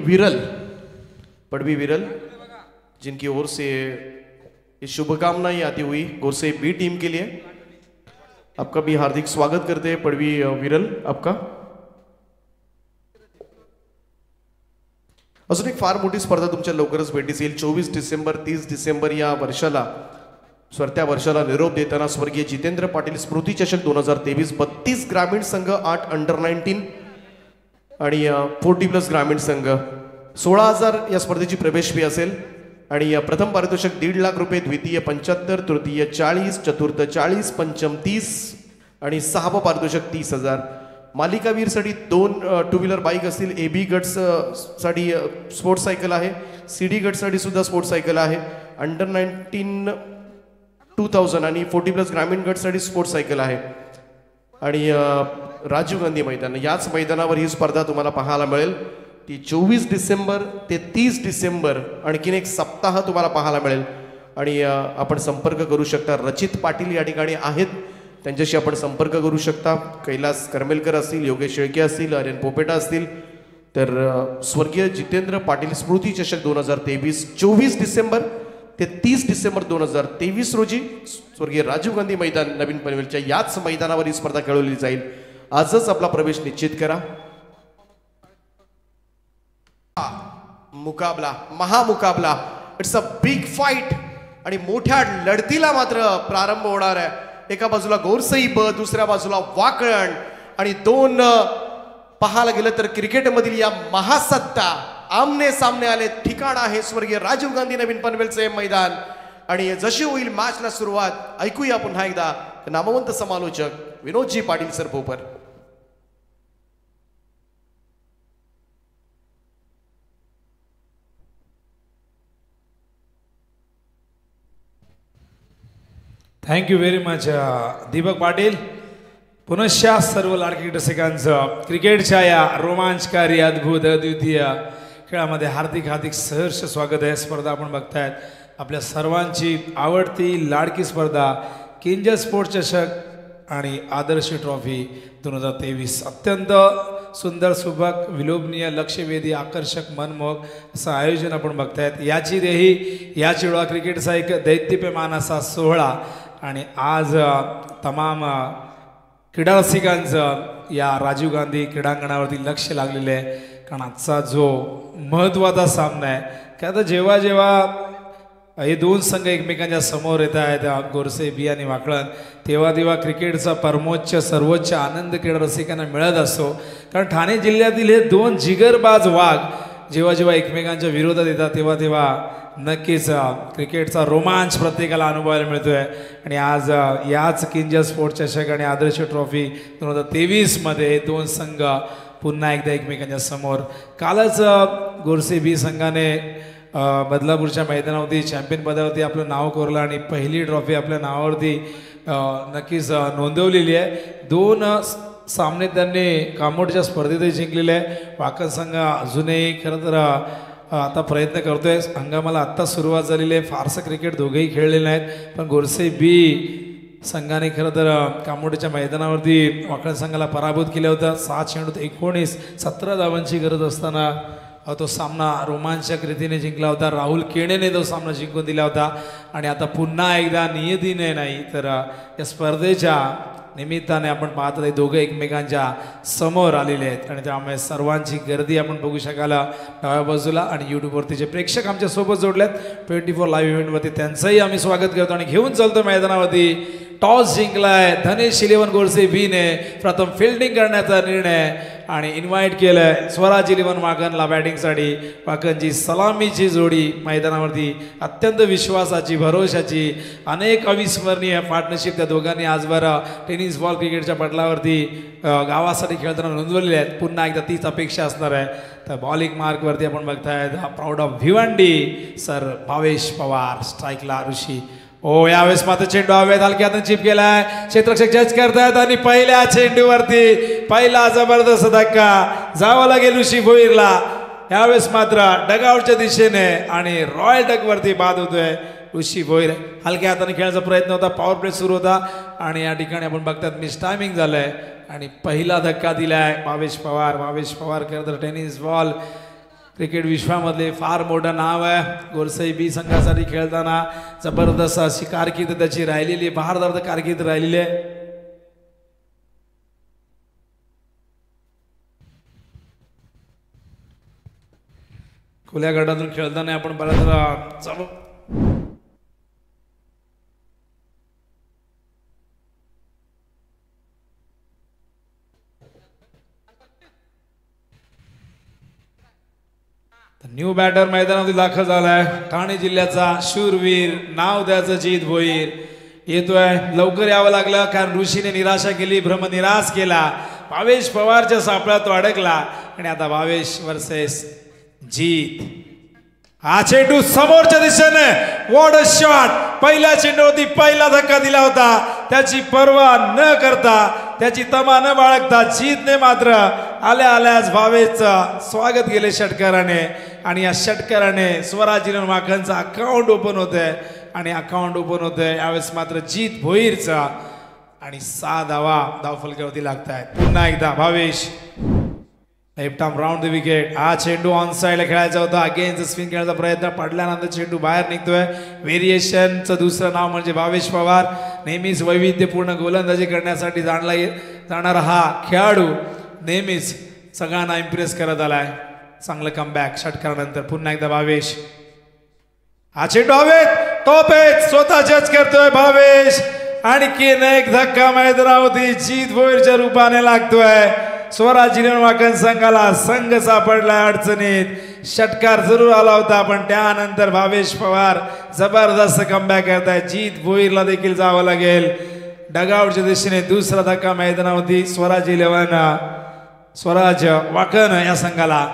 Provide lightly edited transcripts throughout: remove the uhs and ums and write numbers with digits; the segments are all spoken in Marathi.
विरल जिनकी ओर से ये शुभकामनाएं आती हुई गोरसे बी टीम के लिए आपका भी हार्दिक स्वागत करते हैं पड़वी विरल आपका। अजून एक फार मोठी स्पर्धा तुमच्या लवकरच भेटीस येईल 24 डिसेंबर 30 डिसेंबर या वर्षाला स्वरत्या वर्षाला निरोप देताना स्वर्गीय जितेंद्र पाटील स्मृती चषक 2023 32 ग्रामीण संघ 8 अंडर 19 आणि 40+ ग्रामीण संघ 16,000 या स्पर्धेची प्रवेश फी असेल आणि प्रथम पारितोषिक 1.5 लाख रुपये, द्वितीय 75, तृतीय 40, चतुर्थ 40, पंचम 30 आणि सहावं पारितोषिक 30,000। मालिकावीरसाठी 2 टू व्हीलर बाईक असतील। AB गट्स साठी स्पोर्ट्स सायकल आहे, CD गटसाठी सुद्धा स्पोर्ट्स सायकल आहे। अंडर 19 2000 आणि 40+ ग्रामीण गटसाठी स्पोर्ट्स सायकल आहे आणि राजीव गांधी मैदान याच मैदानावर ही स्पर्धा तुम्हाला पाहायला मिळेल। ती 24 डिसेंबर ते 30 डिसेंबर आणखीन एक सप्ताह तुम्हाला पाहायला मिळेल आणि आपण संपर्क करू शकता। रचित पाटील या ठिकाणी आहेत, त्यांच्याशी आपण संपर्क करू शकता। कैलास करमेलकर असतील, योगेश शेळके असतील, आर्यन पोपेटा असतील। तर स्वर्गीय जितेंद्र पाटील स्मृती चषक 2023 24 डिसेंबर ते 30 डिसेंबर 2023 रोजी स्वर्गीय राजीव गांधी मैदान नवीन पनवेलच्या याच मैदानावर ही स्पर्धा खेळवली जाईल। आजच आपला प्रवेश निश्चित करा। मुकाबला, महामुकाबला, इट्स अ बिग फाइट आणि मोठ्या लढतीला मात्र प्रारंभ होणार आहे। एका बाजूला गोरसई ब, दुसऱ्या बाजूला वाकळण आणि दोन पाहायला गेलं तर क्रिकेटमधील या महासत्ता आमने सामने आले। ठिकाण आहे स्वर्गीय राजीव गांधी नवीन पनवेलचे मैदान आणि जशी होईल मॅचला सुरुवात ऐकूया पुन्हा एकदा नामवंत समालोचक विनोदजी पाटील सर पोपर। Thank you very much Deepak Patil. पुनश्च सर्व लाडकी रसिकांचं क्रिकेटच्या या रोमांचकारी अद्भुत अद्वितीय खेळामध्ये हार्दिक हार्दिक सहर्ष स्वागत आहे। स्पर्धा आपण बघतायत आपल्या सर्वांची आवडती लाडकी स्पर्धा किंज स्पोर्ट्स चषक आणि आदर्श ट्रॉफी 2023 अत्यंत सुंदर सुबक विलोभनीय लक्षवेधी आकर्षक मनमोहक असं आयोजन आपण बघतायत। याची देही या चिवळा क्रिकेटचा एक दैत्यपेमान असा सोहळा आणि आज तमाम क्रीडा रसिकांचं या राजीव गांधी क्रीडांगणावरती लक्ष लागलेलं आहे कारण आजचा जो महत्त्वाचा सामना आहे की आता जेव्हा जेव्हा हे दोन संघ एकमेकांच्या समोर येत आहेत गोरसे बी आणि वाकळण तेव्हा क्रिकेटचा परमोच्च सर्वोच्च आनंद क्रीडा रसिकांना मिळत असतो कारण ठाणे जिल्ह्यातील हे दोन जिगरबाज वाघ जेव्हा जेव्हा एकमेकांच्या विरोधात येतात तेव्हा नक्कीच क्रिकेटचा रोमांच प्रत्येकाला अनुभवायला मिळतोय आणि आज याच किंज स्पोर्ट्स चषक आणि आदर्श ट्रॉफी 2023 मध्ये दोन संघ पुन्हा एकदा एकमेकांच्या समोर। कालच गोरसे बी संघाने बदलापूरच्या मैदानावरती चॅम्पियन पदावरती आपलं नाव कोरलं आणि पहिली ट्रॉफी आपल्या नावावरती नक्कीच नोंदवलेली आहे। 2 सामने त्यांनी कामोडच्या स्पर्धेतही जिंकलेले आहे। वाकण संघ अजूनही खरं तर आता प्रयत्न करतोय। हंगामाला आत्ता सुरुवात झालेली आहे, फारसं क्रिकेट दोघेही खेळलेले नाहीत पण गोरसे बी संघाने खरं तर कामोडच्या मैदानावरती वाकण संघाला पराभूत केलं होतं। 6 चेंडूत 19 17 धावांची गरज असताना तो सामना रोमांचक रीतीने जिंकला होता। राहुल केणेने तो सामना जिंकून दिला होता आणि आता पुन्हा एकदा नियतीने नाही तर या स्पर्धेच्या निमित्ताने आपण पाहतो ते दोघे एकमेकांच्या समोर आलेले आहेत आणि त्यामुळे सर्वांची गर्दी आपण बघू शकाल डाव्या बाजूला आणि यूट्यूबवरती जे प्रेक्षक आमच्या सोबत जोडलेत 24 लाईव्ह इव्हेंटवरती त्यांचंही आम्ही स्वागत करतो आणि घेऊन चालतो मैदानावरती। टॉस जिंकलाय धनेश 11 गोरसे बीने, प्रथम फिल्डिंग करण्याचा निर्णय आणि इन्व्हाइट केलंय स्वराज 11 वाकणला बॅटिंगसाठी। वाकणची सलामीची जोडी मैदानावरती अत्यंत विश्वासाची भरोशाची अनेक अविस्मरणीय पार्टनरशिप त्या दोघांनी आजवर टेनिस बॉल क्रिकेटच्या पटलावरती गावासाठी खेळताना नोंदवलेले आहेत। पुन्हा एकदा तीच अपेक्षा असणार आहे। तर बॉलिंग मार्कवरती आपण बघताय proud of Bhiwandi sir Bhavesh Pawar, स्ट्राईकला ऋषी। यावेळेस मात्र चेंडू हवेत हलक्यातून चिप केलाय, क्षेत्ररक्षक जज करतायत आणि पहिल्या चेंडूवरती पहिला जबरदस्त धक्का जावं लागेल ऋषी भोईरला। यावेळेस मात्र डगआउटच्या दिशेने आणि रॉयल डकवरती बाद होतोय ऋषी भोईर। हलक्या हाताने खेळायचा प्रयत्न होता, पॉवर प्ले सुरू होता आणि या ठिकाणी आपण बघतात मिस टायमिंग झालंय आणि पहिला धक्का दिलाय भावेश पवार। भावेश पवार खरं तर टेनिस बॉल क्रिकेट विश्वामधले फार मोठं नाव आहे. गोरसाई बी संघासाठी खेळताना जबरदस्त अशी कारकीर्द त्याची राहिलेली, बहारदार कारकीर्द राहिलेली आहे. खुल्या गटातून खेळताना आपण बऱ्याच न्यू बॅटर मैदानामध्ये दाखल झालाय. ठाणे जिल्ह्याचा शूरवीर, नाव द्याचं जीत भोईर येतोय. लवकर यावं लागलं कारण ऋषीने निराशा केली, भ्रमनिराश केला. भावेश पवारच्या सापळ्यात तो अडकला आणि आता भावेश वर्सेस जीत. हा चेंडू समोरच्या दिशेने, व्हॉट अ शॉट. पहिल्या चेंडूवरती पहिला धक्का दिला होता. त्याची पर्वा न करता, त्याची तमा न बाळगता जीतने मात्र आल्या आल्याच भावेशचं स्वागत केले षटकाराने आणि या षटकाराने स्वराज वाखांचं अकाउंट ओपन होतंय आणि अकाउंट ओपन होतंय यावेळेस मात्र जीत भोईरचा आणि 6 धावा धावफलकावरती लागत आहेत. पुन्हा एकदा Bhavesh left arm round the wicket. हा चेंडू ऑन साइडला खेळायचा होता. अगेन्स्ट स्पिन खेळायचा प्रयत्न पडल्यानंतर चेंडू बाहेर निघतोय. व्हेरिएशनचं दुसरं नाव म्हणजे भावेश पवार. नेहमीच वैविध्यपूर्ण गोलंदाजी करण्यासाठी जाणारा हा खेळाडू नेहमीच सगळ्यांना इम्प्रेस करत आलाय. चांगलं कमबॅक षटकारानंतर. पुन्हा एकदा भावेश. हा चेंडू हवेत, टॉप एज स्वतः जज करतोय भावेश. आणखीन एक धक्का मैदानावरती जीत भोईरच्या रूपाने लागतोय. स्वराज वाकण संघाला संघ सापडला अडचणीत. षटकार जरूर आला होता पण त्यानंतर भावेश पवार जबरदस्त कमबॅक करताय. जीत भोईरला देखील जावं लागेल. डगआउटच्या दिशेने दुसरा धक्का मैदानावरती स्वराज वाकण या संघाला.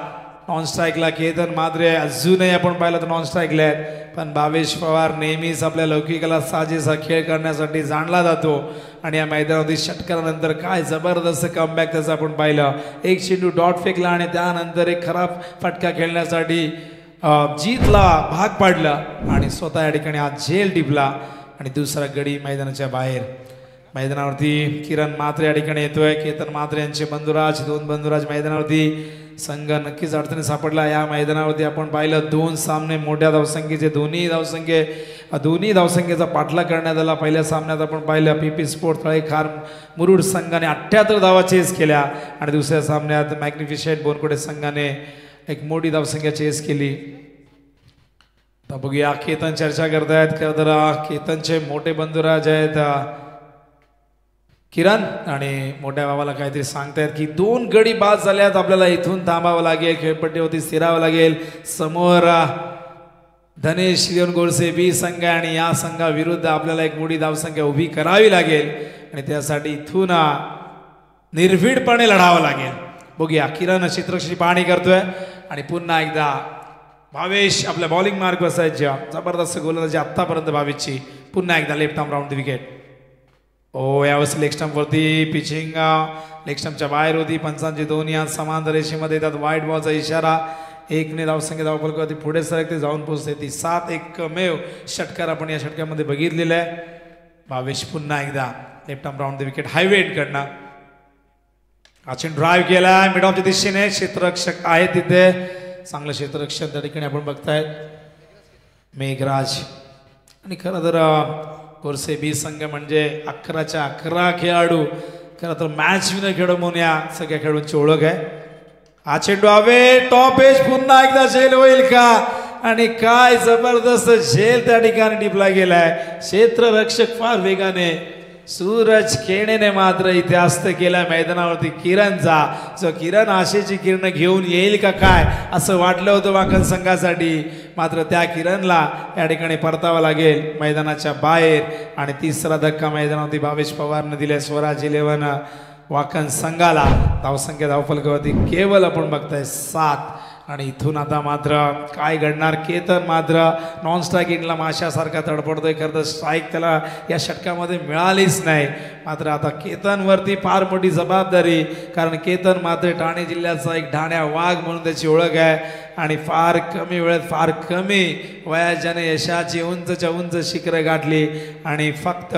नॉन स्ट्राईकला केतन माद्रे अजूनही आपण पाहिलं तर नॉन स्ट्राईकला आहेत. पण भावेश पवार नेहमीच आपल्या लौकिकाला साजेसा खेळ करण्यासाठी जाणला जातो आणि या मैदानावरती षटकारानंतर काय जबरदस्त कमबॅक त्याचं आपण पाहिलं. एक चेंडू डॉट फेकला आणि त्यानंतर एक खराब फटका खेळण्यासाठी जीतला भाग पाडला आणि स्वतः या ठिकाणी आज झेल टिपला आणि दुसरा गडी मैदानाच्या बाहेर. मैदानावरती किरण मात्रे या ठिकाणी येतोय. केतन मात्रे यांचे बंधुराज, 2 बंधुराज मैदानावरती. संघ नक्कीच अडचणी सापडला. या मैदानावरती आपण पाहिलं 2 सामने मोठ्या धावसंख्येचे, दोन्ही धावसंख्येचा पाठलाग करण्यात आला. पहिल्या सामन्यात आपण पाहिलं PP स्पोर्ट तळेखार मुरुड संघाने 78 धावा चेस केल्या आणि दुसऱ्या सामन्यात मॅग्निफिशंट बोनकोडे संघाने एक मोठी धावसंख्या चेस केली. तर बघूया केतन चर्चा करतायत. खरं तर केतनचे मोठे बंधुराज आहेत किरण आणि मोठ्या बाबाला काहीतरी सांगतायत की 2 गडी बाद झाल्यात, आपल्याला इथून थांबावं लागेल, खेळपट्टीवरती स्थिरावं लागेल. समोर धनेश गोरसे बी संघ आणि या संघाविरुद्ध आपल्याला एक मोठी धावसंख्या उभी करावी लागेल आणि त्यासाठी इथून निर्भीडपणे लढावं लागेल. बघूया किरण चित्रक्षी पाहणी करतोय आणि पुन्हा एकदा भावेश आपल्या बॉलिंग मार्क बसायच्या. जबरदस्त गोलंदाजी आत्तापर्यंत भावेशची. पुन्हा एकदा left arm round the wicket. यावेळेस लेग स्टंपवरती पिचिंग लेग स्टंपच्या बाहेर होती. पंचांची दोन्ही हात समांतर रेषेमध्ये येतात. वाईट बॉलचा इशारा. 1ने धावसंख्या धावफलकावरती पुढे सरकते, जाऊन पोहोचते. ती 7 एकमेव षटकार आपण या षटकामध्ये बघितलेला आहे. भावेश पुन्हा एकदा left arm round the wicket हायवेट कडनं अचिन ड्राईव्ह केला मिड ऑफच्या दिशेने. क्षेत्ररक्षक आहे तिथे, चांगलं क्षेत्ररक्षण त्या ठिकाणी आपण बघताय मेघराज. आणि खरं तर गोरसे बी संघ म्हणजे 11च्या 11 खेळाडू. खरं तर मॅच विनर खेळू म्हणून या सगळ्या खेळाडूंची ओळख आहे. हा चेंडू हवे, टॉप एज. पुन्हा एकदा झेल होईल का? आणि काय जबरदस्त झेल त्या ठिकाणी टिपला गेलाय. क्षेत्ररक्षक फार वेगाने. सूरज खेळेने मात्र इथे हस्त केला मैदानावरती किरणचा. जो किरण आशेची किरण घेऊन येईल का काय असं वाटलं होतं वाकण संघासाठी. मात्र त्या किरणला या ठिकाणी परतावं लागेल मैदानाच्या बाहेर. आणि तिसरा धक्का मैदानावरती भावेश पवारने दिलाय स्वराज 11 वाकण संघाला. धावसंख्या धावफलकावरती केवळ आपण बघताय 7. आणि इथून आता मात्र काय घडणार? केतन मात्र नॉन स्ट्राईक इंडला माशासारखा तडपडतोय. खरं तर स्ट्राईक त्याला या षटकामध्ये मिळालीच नाही. मात्र आता केतनवरती फार मोठी जबाबदारी, कारण केतन मात्र ठाणे जिल्ह्याचा एक ढाण्या वाघ म्हणून त्याची ओळख आहे आणि फार कमी वेळेत फार कमी वयात ज्याने यशाची उंचच्या उंच शिखरं गाठली आणि फक्त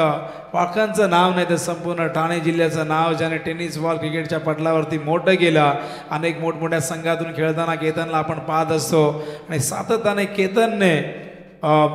वाघांचं नाव नाही तर संपूर्ण ठाणे जिल्ह्याचं नाव ज्याने टेनिस बॉल क्रिकेटच्या पटलावरती मोठं केलं. अनेक मोठमोठ्या संघातून खेळताना केतनला आपण पाहत असतो आणि सातत्याने केतनने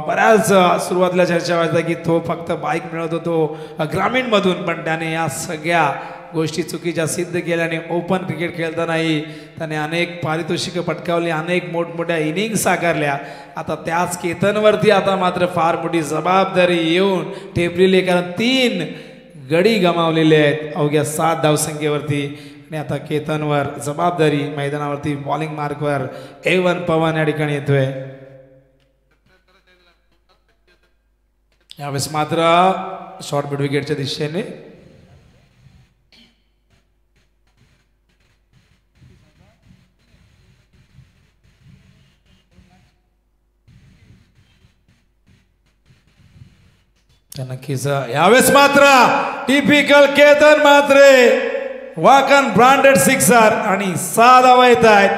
बऱ्याच सुरुवातीला चर्चा व्हायचा की तो फक्त बाईक मिळवत होतो ग्रामीणमधून, पण त्याने या सगळ्या गोष्टी चुकीच्या सिद्ध केल्याने ओपन क्रिकेट खेळतानाही त्याने अनेक पारितोषिकं पटकावली, अनेक मोठमोठ्या इनिंग्स साकारल्या. आता त्याच केतनवरती आता मात्र फार मोठी जबाबदारी येऊन ठेपलेली, कारण 3 गडी गमावलेले आहेत अवघ्या 7 धावसंख्येवरती आणि आता केतनवर जबाबदारी. मैदानावरती बॉलिंग मार्कवर A1 पवन या ठिकाणी येतोय. यावेळेस मात्र शॉर्ट मिड विकेटच्या दिशेने नक्कीच यावेळेस मात्र टिपिकल केतन मात्रे वाकन ब्रँडेड सिक्सर आणि 6 धावा येत आहेत.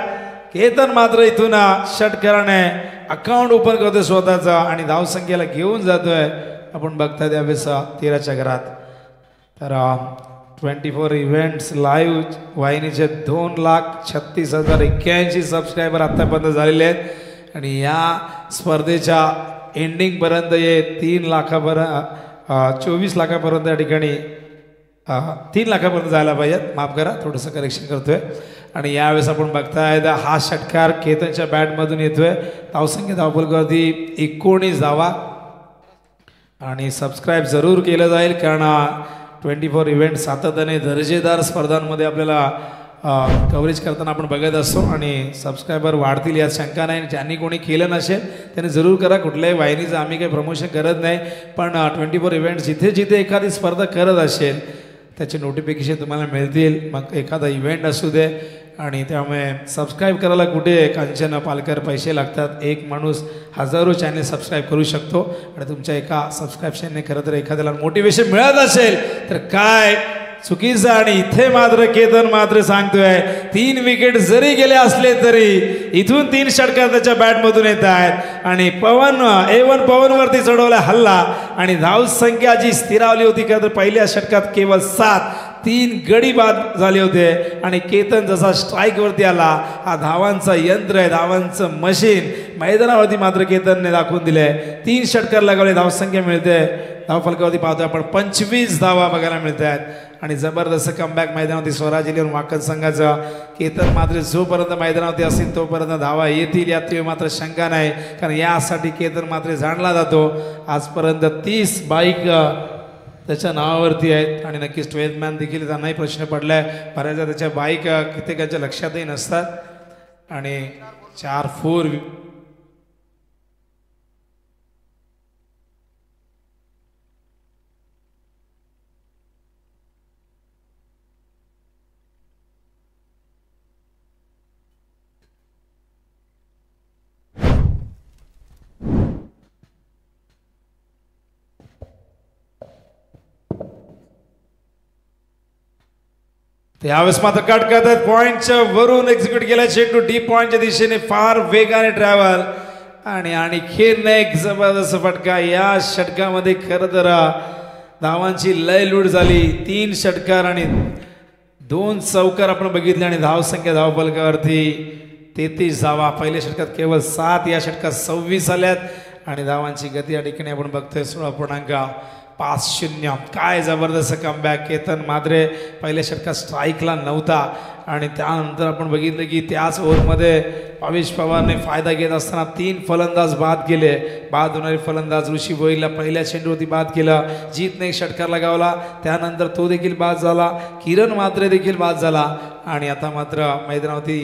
केतन मात्र इथून षटकाराने अकाउंट ओपन करतोय स्वतःचा आणि धावसंख्येला घेऊन जातोय. आपण बघताय त्यावेळेस 13च्या घरात. तर 24 इव्हेंट्स लाईव्ह वाहिनीचे 2,36,081 सबस्क्रायबर आतापर्यंत झालेले आहेत आणि या स्पर्धेच्या एंडिंगपर्यंत हे 3 लाखापर्यंत 24 लाखापर्यंत या ठिकाणी 3 लाखापर्यंत जायला पाहिजेत. माफ करा, थोडंसं करेक्शन करतोय. आणि यावेळेस आपण बघताय हा षटकार केतनच्या बॅटमधून येतोय. धावसंख्या धावफलकावरती 19 धावा आणि सबस्क्राईब जरूर केलं जाईल, कारण 24 इव्हेंट सातत्याने दर्जेदार स्पर्धांमध्ये आपल्याला कव्हरेज करताना आपण बघत असतो आणि सबस्क्रायबर वाढतील यात शंका नाही. ज्यांनी कोणी केलं नसेल त्याने जरूर करा. कुठल्याही वाहिनीचं आम्ही काही प्रमोशन करत नाही, पण 24 इव्हेंट जिथे जिथे एखादी स्पर्धा करत असेल त्याचे नोटिफिकेशन तुम्हाला मिळतील. मग एखादा इव्हेंट असू दे, आणि त्यामुळे सबस्क्राईब करायला कुठे कांचन पालकर पैसे लागतात. एक माणूस हजारो चॅनल सबस्क्राईब करू शकतो आणि तुमच्या एका सबस्क्रिप्शनने खरं तर एखाद्याला मोटिवेशन मिळत असेल तर काय चुकीचं. आणि इथे मात्र केतन मात्र सांगतोय 3 विकेट जरी गेले असले तरी इथून 3 षटकार त्याच्या बॅटमधून येत आहेत आणि A1 पवनवरती चढवला हल्ला आणि धावसंख्या जी स्थिरावली होती का तर पहिल्या षटकात केवळ 7, 3 गडी बाद झाले होते आणि केतन जसा स्ट्राईकवरती आला, हा धावांचा यंत्र आहे, धावांचं मशीन मैदानावरती मात्र केतनने दाखवून दिले. 3 षटकार लगावले, धावसंख्या मिळते. धावफलकावरती पाहतोय आपण 25 धावा बघायला मिळत आहेत आणि जबरदस्त कमबॅक मैदानावरती स्वराज लिहून वाकन संघाचा. केतन मात्र जोपर्यंत मैदानावरती असतील तोपर्यंत धावा येतील यात मात्र शंका नाही, कारण यासाठी केतन मात्र जाणला जातो. आजपर्यंत 30 बाईक त्याच्या नावावरती आहेत आणि नक्कीच 12th मॅन देखील त्यांनाही प्रश्न पडलाय. बऱ्याचदा त्याच्या बाईक कित्येकाच्या लक्षातही नसतात आणि 4-4 यावेळेस मात्र कट करतात. पॉइंटच्या वरून एक्झिक्यूट केला चेंडू डीप पॉइंटच्या दिशेने फार वेगाने ट्रॅव्हल आणि आणखीन एक जबरदस्त फटका. या षटकामध्ये खरं तर धावांची लय लूट झाली. 3 षटकार आणि 2 चौकार आपण बघितले आणि धावसंख्या धावफलकावरती 33 धावा. पहिल्या षटकात केवळ 7, या षटकात 26 आल्यात आणि धावांची गती या ठिकाणी आपण बघतोय 16.50. काय जबरदस्त कमबॅक. केतन मात्रे पहिल्या षटकात स्ट्राईकला नव्हता आणि त्यानंतर आपण बघितलं की त्याच ओव्हरमध्ये भावेश पवारने फायदा घेत असताना 3 फलंदाज बाद केले. बाद होणारे फलंदाज ऋषी भोईरला पहिल्या चेंडूवरती बाद केला. जीतने एक षटकार लगावला, त्यानंतर तो देखील बाद झाला. किरण मात्रे देखील बाद झाला आणि आता मात्र मैदानावरती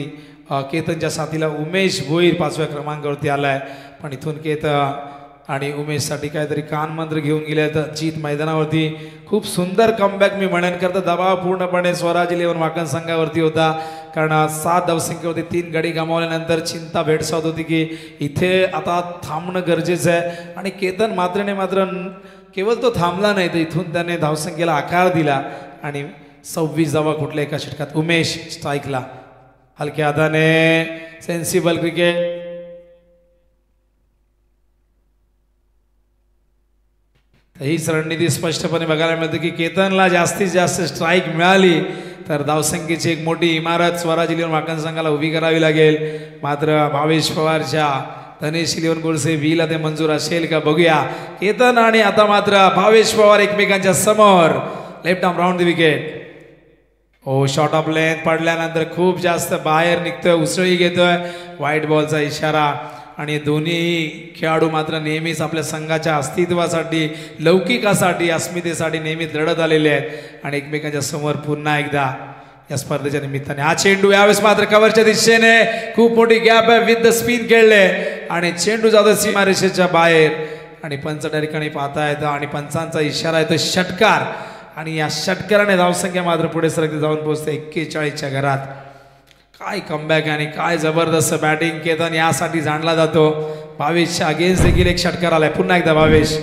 केतनच्या साथीला उमेश भोईर 5व्या क्रमांकावरती आलाय. पण इथून केतन आणि उमेशसाठी काहीतरी कानमंत्र घेऊन गेले तर जीत मैदानावरती खूप सुंदर कमबॅक मी म्हणेन. करता दबाव पूर्णपणे स्वराज 11 वाकण संघावरती होता. कारण 7 धावसंख्येवरती 3 गडी गमावल्यानंतर चिंता भेडसावत होती की इथे आता थांबणं गरजेचं आहे आणि केतन मात्रेने मात्र केवळ तो थांबला नाही तर इथून त्याने धावसंख्येला आकार दिला आणि 26 धावा कुठल्या एका षटकात. उमेश स्ट्राईकला हलक्या हाताने सेन्सिबल क्रिकेट. हीच रणनीती स्पष्टपणे बघायला मिळते की केतनला जास्तीत जास्त स्ट्राईक मिळाली तर धावसंख्येची एक मोठी इमारत स्वराज इलेव्हन वाकण संघाला उभी करावी लागेल. मात्र भावेश पवारच्या धनेश इलेव्हन गोडसे व्हीला ते मंजूर असेल का बघूया. केतन आणि आता मात्र भावेश पवार एकमेकांच्या समोर. Left arm round the wicket. हो शॉर्ट ऑफ लेंथ पडल्यानंतर खूप जास्त बाहेर निघतोय, उसळी घेतोय. व्हाईट बॉलचा इशारा. आणि दोन्ही खेळाडू मात्र नेहमीच आपल्या संघाच्या अस्तित्वासाठी, लौकिकासाठी, अस्मितेसाठी नेहमीच लढत आलेले आहेत आणि एकमेकांच्या समोर पुन्हा एकदा या स्पर्धेच्या निमित्ताने हा चेंडू यावेळेस मात्र कव्हरच्या दिशेने खूप मोठी गॅप आहे. विथ द स्पिन खेळले आणि चेंडू जातो सीमारेषेच्या बाहेर आणि पंच त्या ठिकाणी पाहता येतं आणि पंचांचा इशारा येतो षटकार आणि या षटकाराने धावसंख्या मात्र पुढे सरकते जाऊन पोहोचते 41च्या घरात. काय कमबॅक आणि काय जबरदस्त बॅटिंग. केतन यासाठी जाणला जातो. भावेशच्या अगेन्स्ट देखील एक षटकार आलाय. पुन्हा एकदा भावेश.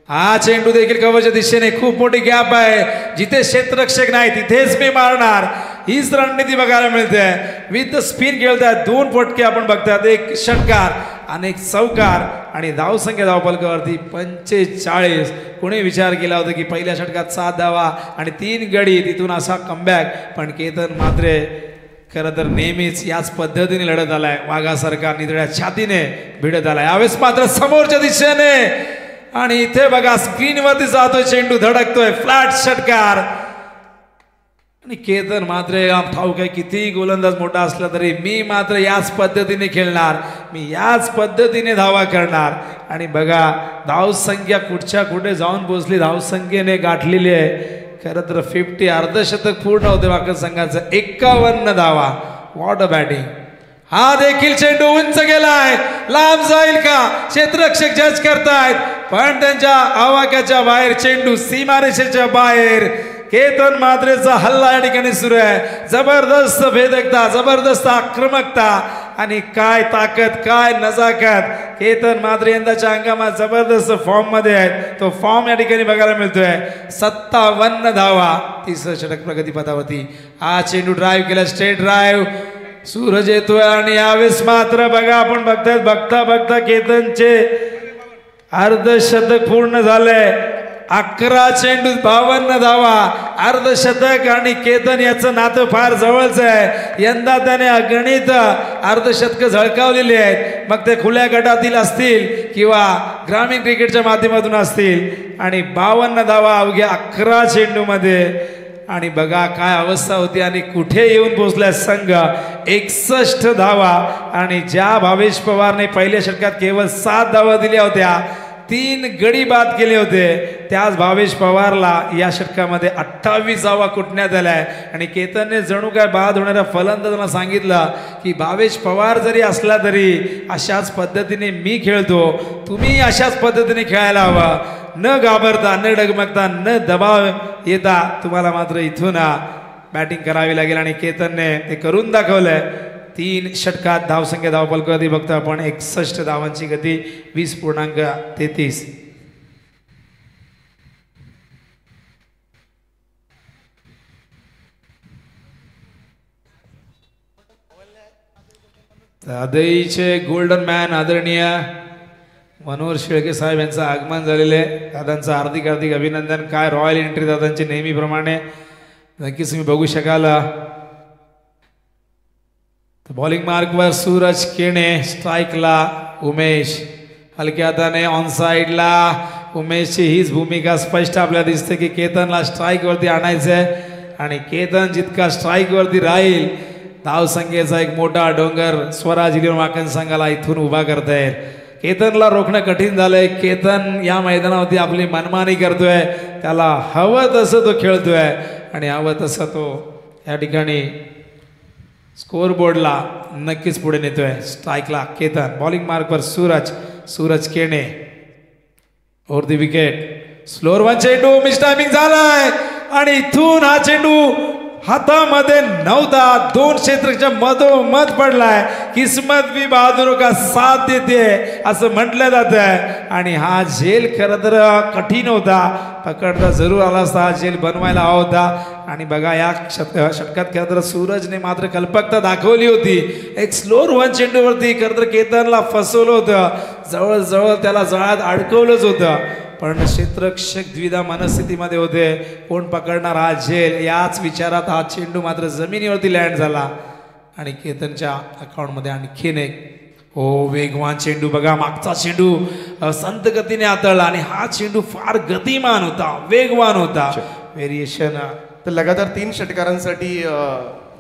हा चेंडू देखील कव्हरच्या दिशेने खूप मोठी गॅप आहे. जिथे क्षेत्ररक्षक नाही तिथेच मी मारणार, हीच रणनीती बघायला मिळते. विथ स्पिन खेळतात. 2 फटके आपण बघतात, एक षटकार आणि एक चौकार आणि धावसंख्या धावफलकावरती 45. कोणी विचार केला होता की पहिल्या षटकात 7 धावा आणि 3 गडी, तिथून असा कमबॅक. पण केतन मात्र खरं तर नेहमीच याच पद्धतीने लढत आलाय. वाघासारखा निधड्या छातीने भिडत आलाय. यावेळेस मात्र समोरच्या दिशेने आणि इथे बघा स्क्रीनवरती जातोय चेंडू, धडकतोय. फ्लॅट षटकार आणि केतन मात्र ठाऊक आहे कितीही गोलंदाज मोठा असला तरी मी मात्र याच पद्धतीने खेळणार, मी याच पद्धतीने धावा करणार. आणि बघा धावसंख्या कुठच्या कुठे जाऊन पोहोचली, धावसंख्येने गाठलेली आहे. खरं तर 50 अर्धशतक पूर्ण होते वाकण संघाचं. 51 धावा. What a batting. हा देखील चेंडू उंच गेलाय, लांब जाईल का क्षेत्ररक्षक जज करतायत पण त्यांच्या आवाक्याच्या बाहेर चेंडू सीमारेषेच्या बाहेर. केतन मात्रेचा हल्ला या ठिकाणी सुरू आहे. जबरदस्त भेदकता, जबरदस्त आक्रमकता आणि काय ताकद, काय नजाकत. केतन मात्रे यंदाच्या हंगामात जबरदस्त फॉर्म मध्ये आहेत. तो फॉर्म या ठिकाणी बघायला मिळतोय. 57 धावा. 30 षटक प्रगतीपथावरती. हा चेंडू ड्राईव्ह केला, स्ट्रेट ड्राईव्ह. सूरज येतोय आणि यावेळेस मात्र बघा आपण बघतायत, बघता बघता केतनचे अर्धशतक पूर्ण झालंय. 11 चेंडू 52 धावा, अर्धशतक आणि केतन याचं नातं फार जवळचं आहे. यंदा त्याने अगणित अर्धशतक झळकावलेली आहेत, मग ते खुल्या गटातील असतील किंवा ग्रामीण क्रिकेटच्या माध्यमातून असतील. आणि 52 धावा अवघ्या 11 चेंडूमध्ये. आणि बघा काय अवस्था होती आणि कुठे येऊन पोहोचलाय संघ. 61 धावा आणि ज्या भावेश पवारने पहिल्या षटकात केवळ 7 धावा दिल्या होत्या, 3 गडी बाद केले होते, त्याच भावेश पवारला या षटकामध्ये 28 धावा कुटण्यात आल्या. आणि केतनने जणू काय बाद होणाऱ्या फलंदाजांना सांगितलं की भावेश पवार जरी असला तरी अशाच पद्धतीने मी खेळतो, तुम्ही अशाच पद्धतीने खेळायला हवं. न घाबरता, न डगमगता, न दबाव येता तुम्हाला मात्र इथून बॅटिंग करावी लागेल. आणि केतनने ते करून दाखवलंय. 3 षटकात धावसंख्या धावफलकावरती बघतो आपण 61 धावांची गती, 20.33. दादाईचे गोल्डन मॅन आदरणीय मनोहर शेळके साहेब यांचं आगमन झालेलं आहे. दादांचं हार्दिक हार्दिक अभिनंदन. काय रॉयल एंट्री दादांची नेहमीप्रमाणे नक्कीच तुम्ही बघू शकाल. बॉलिंग मार्कवर सूरज केणे, स्ट्राईकला उमेश. हलक्या हाताने ऑन साईडला उमेशची हीच भूमिका स्पष्ट आपल्याला दिसते की केतनला स्ट्राईकवरती आणायचं आहे. आणि केतन जितका स्ट्राईकवरती राहील धावसंख्येचा एक मोठा डोंगर स्वराज इलेव्हन वाकण संघाला इथून उभा करता येईल. केतनला रोखणं कठीण झालंय. केतन या मैदानावरती आपली मनमानी करतोय, त्याला हवं तसं तो खेळतोय आणि हवं तसं तो या ठिकाणी स्कोअरबोर्डला नक्कीच पुढे नेतोय. स्ट्राईकला केतन. बॉलिंग मार्कवर Suraj Kene. Over the wicket. Slower 1 चेंडू मिस टायमिंग झालाय आणि इथून हा चेंडू हातामध्ये नव्हता, 2 क्षेत्रच्या मधोमध पडलाय, किस्मत भी बहादुरों का साथ देते असं म्हटलं जात आहे. आणि हा झेल खरं तर कठीण होता, पकडता जरूर आला असता, हा झेल बनवायला हवा होता. आणि बघा या षटकात खरं तर सूरजने मात्र कल्पकता दाखवली होती. एक स्लोअर 1 चेंडूवरती खरं तर केतनला फसवलं होतं, जवळजवळ त्याला जाळ्यात अडकवलंच होतं. पण क्षेत्ररक्षक द्विधा मनस्थितीमध्ये होते, कोण पकडणार हा झेल याच विचारात हा चेंडू मात्र जमिनीवरती लँड झाला. आणि केतनच्या अकाउंटमध्ये आणखीन एक वेगवान चेंडू. बघा मागचा चेंडू संत गतीने हाताळला आणि हा चेंडू फार गतिमान होता, वेगवान होता. व्हेरिएशन. तर लगातार 3 षटकारांसाठी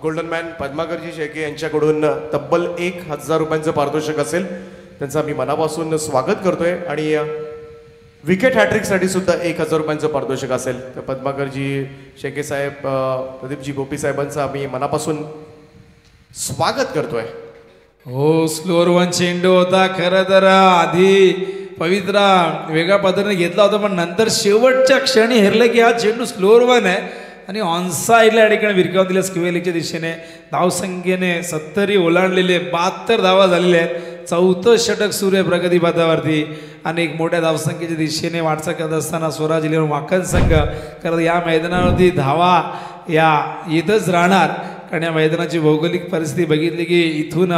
गोल्डन मॅन पद्माकरजी शेळके यांच्याकडून तब्बल 1000 रुपयांचं पारितोषिक असेल. त्यांचं मी मनापासून स्वागत करतोय. आणि विकेट हॅट्रिकसाठी सुद्धा 1000 रुपयांचं पारितोषिक असेल. तर पद्माकरजी शेळके साहेब, प्रदीपजी गोपी साहेबांचं आम्ही मनापासून स्वागत करतोय. स्लोअर 1 चेंडू होता. खरं तर आधी पवित्रा वेगळ्या पद्धतीने घेतला होता, पण नंतर शेवटच्या क्षणी हेरलं की हा चेंडू स्लोअर 1 आहे आणि ऑनसाईडला या ठिकाणी विरकावून दिल्या स्क्वेअरच्या दिशेने. धावसंख्येने 70 ओलांडलेले, 72 धावा झालेल्या आहेत. 4थं षटक सूर्य प्रगती पथावरती आणि एक मोठ्या धावसंख्येच्या दिशेने वाटचाल करत असताना स्वराज इलेव्हन वाकण संघ खरं या मैदानावरती धावा या येतच राहणार. कारण या मैदानाची भौगोलिक परिस्थिती बघितली की इथून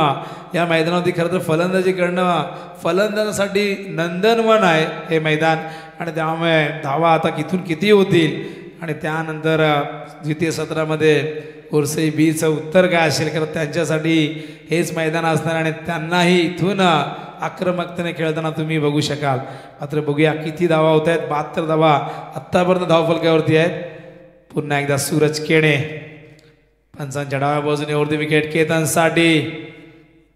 या मैदानावरती खरं तर फलंदाजी करणं फलंदाजासाठी नंदनवन आहे हे मैदान. आणि त्यामुळे धावा आता इथून किती होतील आणि त्यानंतर द्वितीय सत्रामध्ये कोरसई बीचं उत्तर काय असेल, खरं त्यांच्यासाठी हेच मैदान असणार आणि त्यांनाही इथून आक्रमकतेने खेळताना तुम्ही बघू शकाल. मात्र बघूया किती धावा होत आहेत. 72 धावा आत्तापर्यंत धावफलकावरती आहेत. पुन्हा एकदा सूरज केणे पंचांच्या डाव्या बाजूने वरती विकेट केतनसाठी.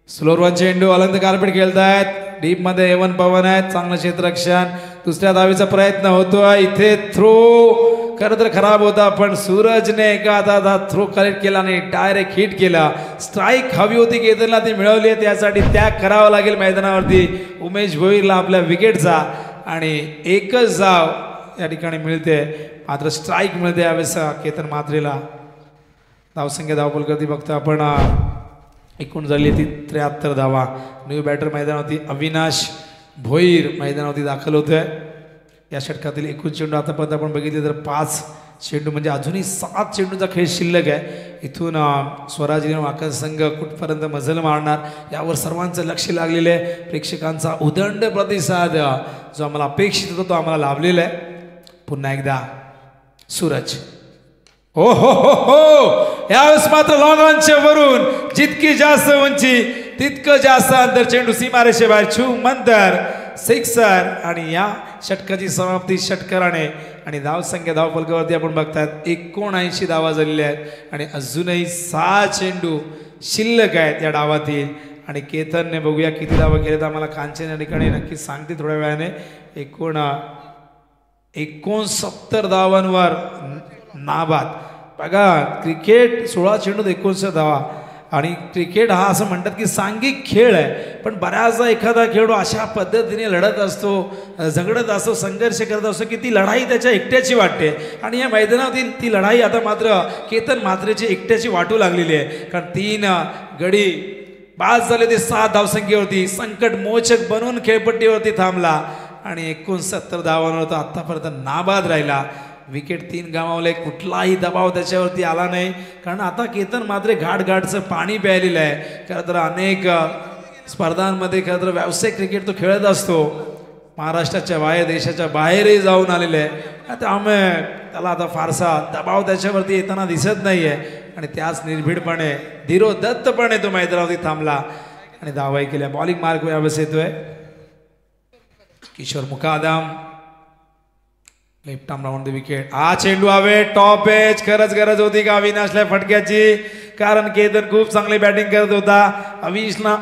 स्लोअर 1 चेंडू अलंद कार्पेट खेळतायत. डीप मध्ये A1 पवन आहेत, चांगलं क्षेत्ररक्षण. दुसऱ्या धावीचा प्रयत्न होतोय. इथे थ्रो खरं तर खराब होता, पण सूरजने एका हातात थ्रो कलेक्ट केला आणि डायरेक्ट हिट केला. स्ट्राईक हवी होती केतनला, ती मिळवली आहे. त्यासाठी त्याग करावा लागेल मैदानावरती उमेश भोईरला आपल्या विकेटचा. आणि एकच धाव या ठिकाणी मिळते, मात्र स्ट्राईक मिळते यावेळेस केतन मात्रेला. धावसंख्या धावफलकावरती बघतो आपण एकूण झाली ती 73 धावा. न्यू बॅटर मैदानावरती अविनाश भोईर मैदानावरती दाखल होतोय. या षटकातील एकूण चेंडू आतापर्यंत आपण बघितले तर 5 चेंडू, म्हणजे अजूनही 7 चेंडूचा खेळ शिल्लक आहे. इथून स्वराज वाकण संघ कुठपर्यंत मजल मारणार यावर सर्वांचं लक्ष लागलेलं आहे. प्रेक्षकांचा उदंड प्रतिसाद जो आम्हाला अपेक्षित होता तो आम्हाला लाभलेला आहे. पुन्हा एकदा सूरज. यावेळेस मात्र लॉंग ऑनच्या वरून जितकी जास्त उंची तितकं जास्त अंतर, चेंडू सीमारेषे बाहेर छू मंतर सिक्सर. आणि या षटकाची समाप्ती षटकाराने. आणि धावसंख्या धावफलकावरती आपण बघतात 79 धावा झालेल्या आहेत आणि अजूनही 6 चेंडू शिल्लक आहेत या डावातील. आणि केतनने बघूया किती धावा केल्यात, आम्हाला कांचन या ठिकाणी नक्कीच सांगते थोड्या वेळाने. 69 धावांवर नाबाद. बघा क्रिकेट 16 चेंडूत 69 धावा. आणि क्रिकेट हा असं म्हणतात की सांघिक खेळ आहे, पण बऱ्याचदा एखादा खेळाडू अशा पद्धतीने लढत असतो, झगडत असतो, संघर्ष करत असतो की ती लढाई त्याच्या एकट्याची वाटते. आणि या मैदानातील ती लढाई आता मात्र केतन मात्रेची एकट्याची वाटू लागलेली आहे. कारण 3 गडी बाद झाले ते 7 धावसंख्येवरती. संकट मोचक बनवून खेळपट्टीवरती थांबला आणि 69 धावांवर तो आत्तापर्यंत नाबाद राहिला. विकेट 3 गमावले, कुठलाही दबाव त्याच्यावरती आला नाही. कारण आता केतन मात्र घाटघाटचं पाणी प्यायलेलं आहे. खरं तर अनेक स्पर्धांमध्ये खरं तर व्यावसायिक क्रिकेट तो खेळत असतो. महाराष्ट्राच्या बाहेर, देशाच्या बाहेरही जाऊन आलेले आहे. त्यामुळे त्याला आता फारसा दबाव त्याच्यावरती येताना दिसत नाही आहे. आणि त्याच निर्भीडपणे धीरोदत्तपणे तो मैदानावरती थांबला आणि धावाही केल्या. बॉलिंग मार्क यावेळेस येतोय Kishore Mukadam. Left arm round the wicket. हा चेंडू हवे टॉप एज. खरंच गरज होती का अविनाशला फटक्याची, कारण केतन खूप चांगली बॅटिंग करत होता.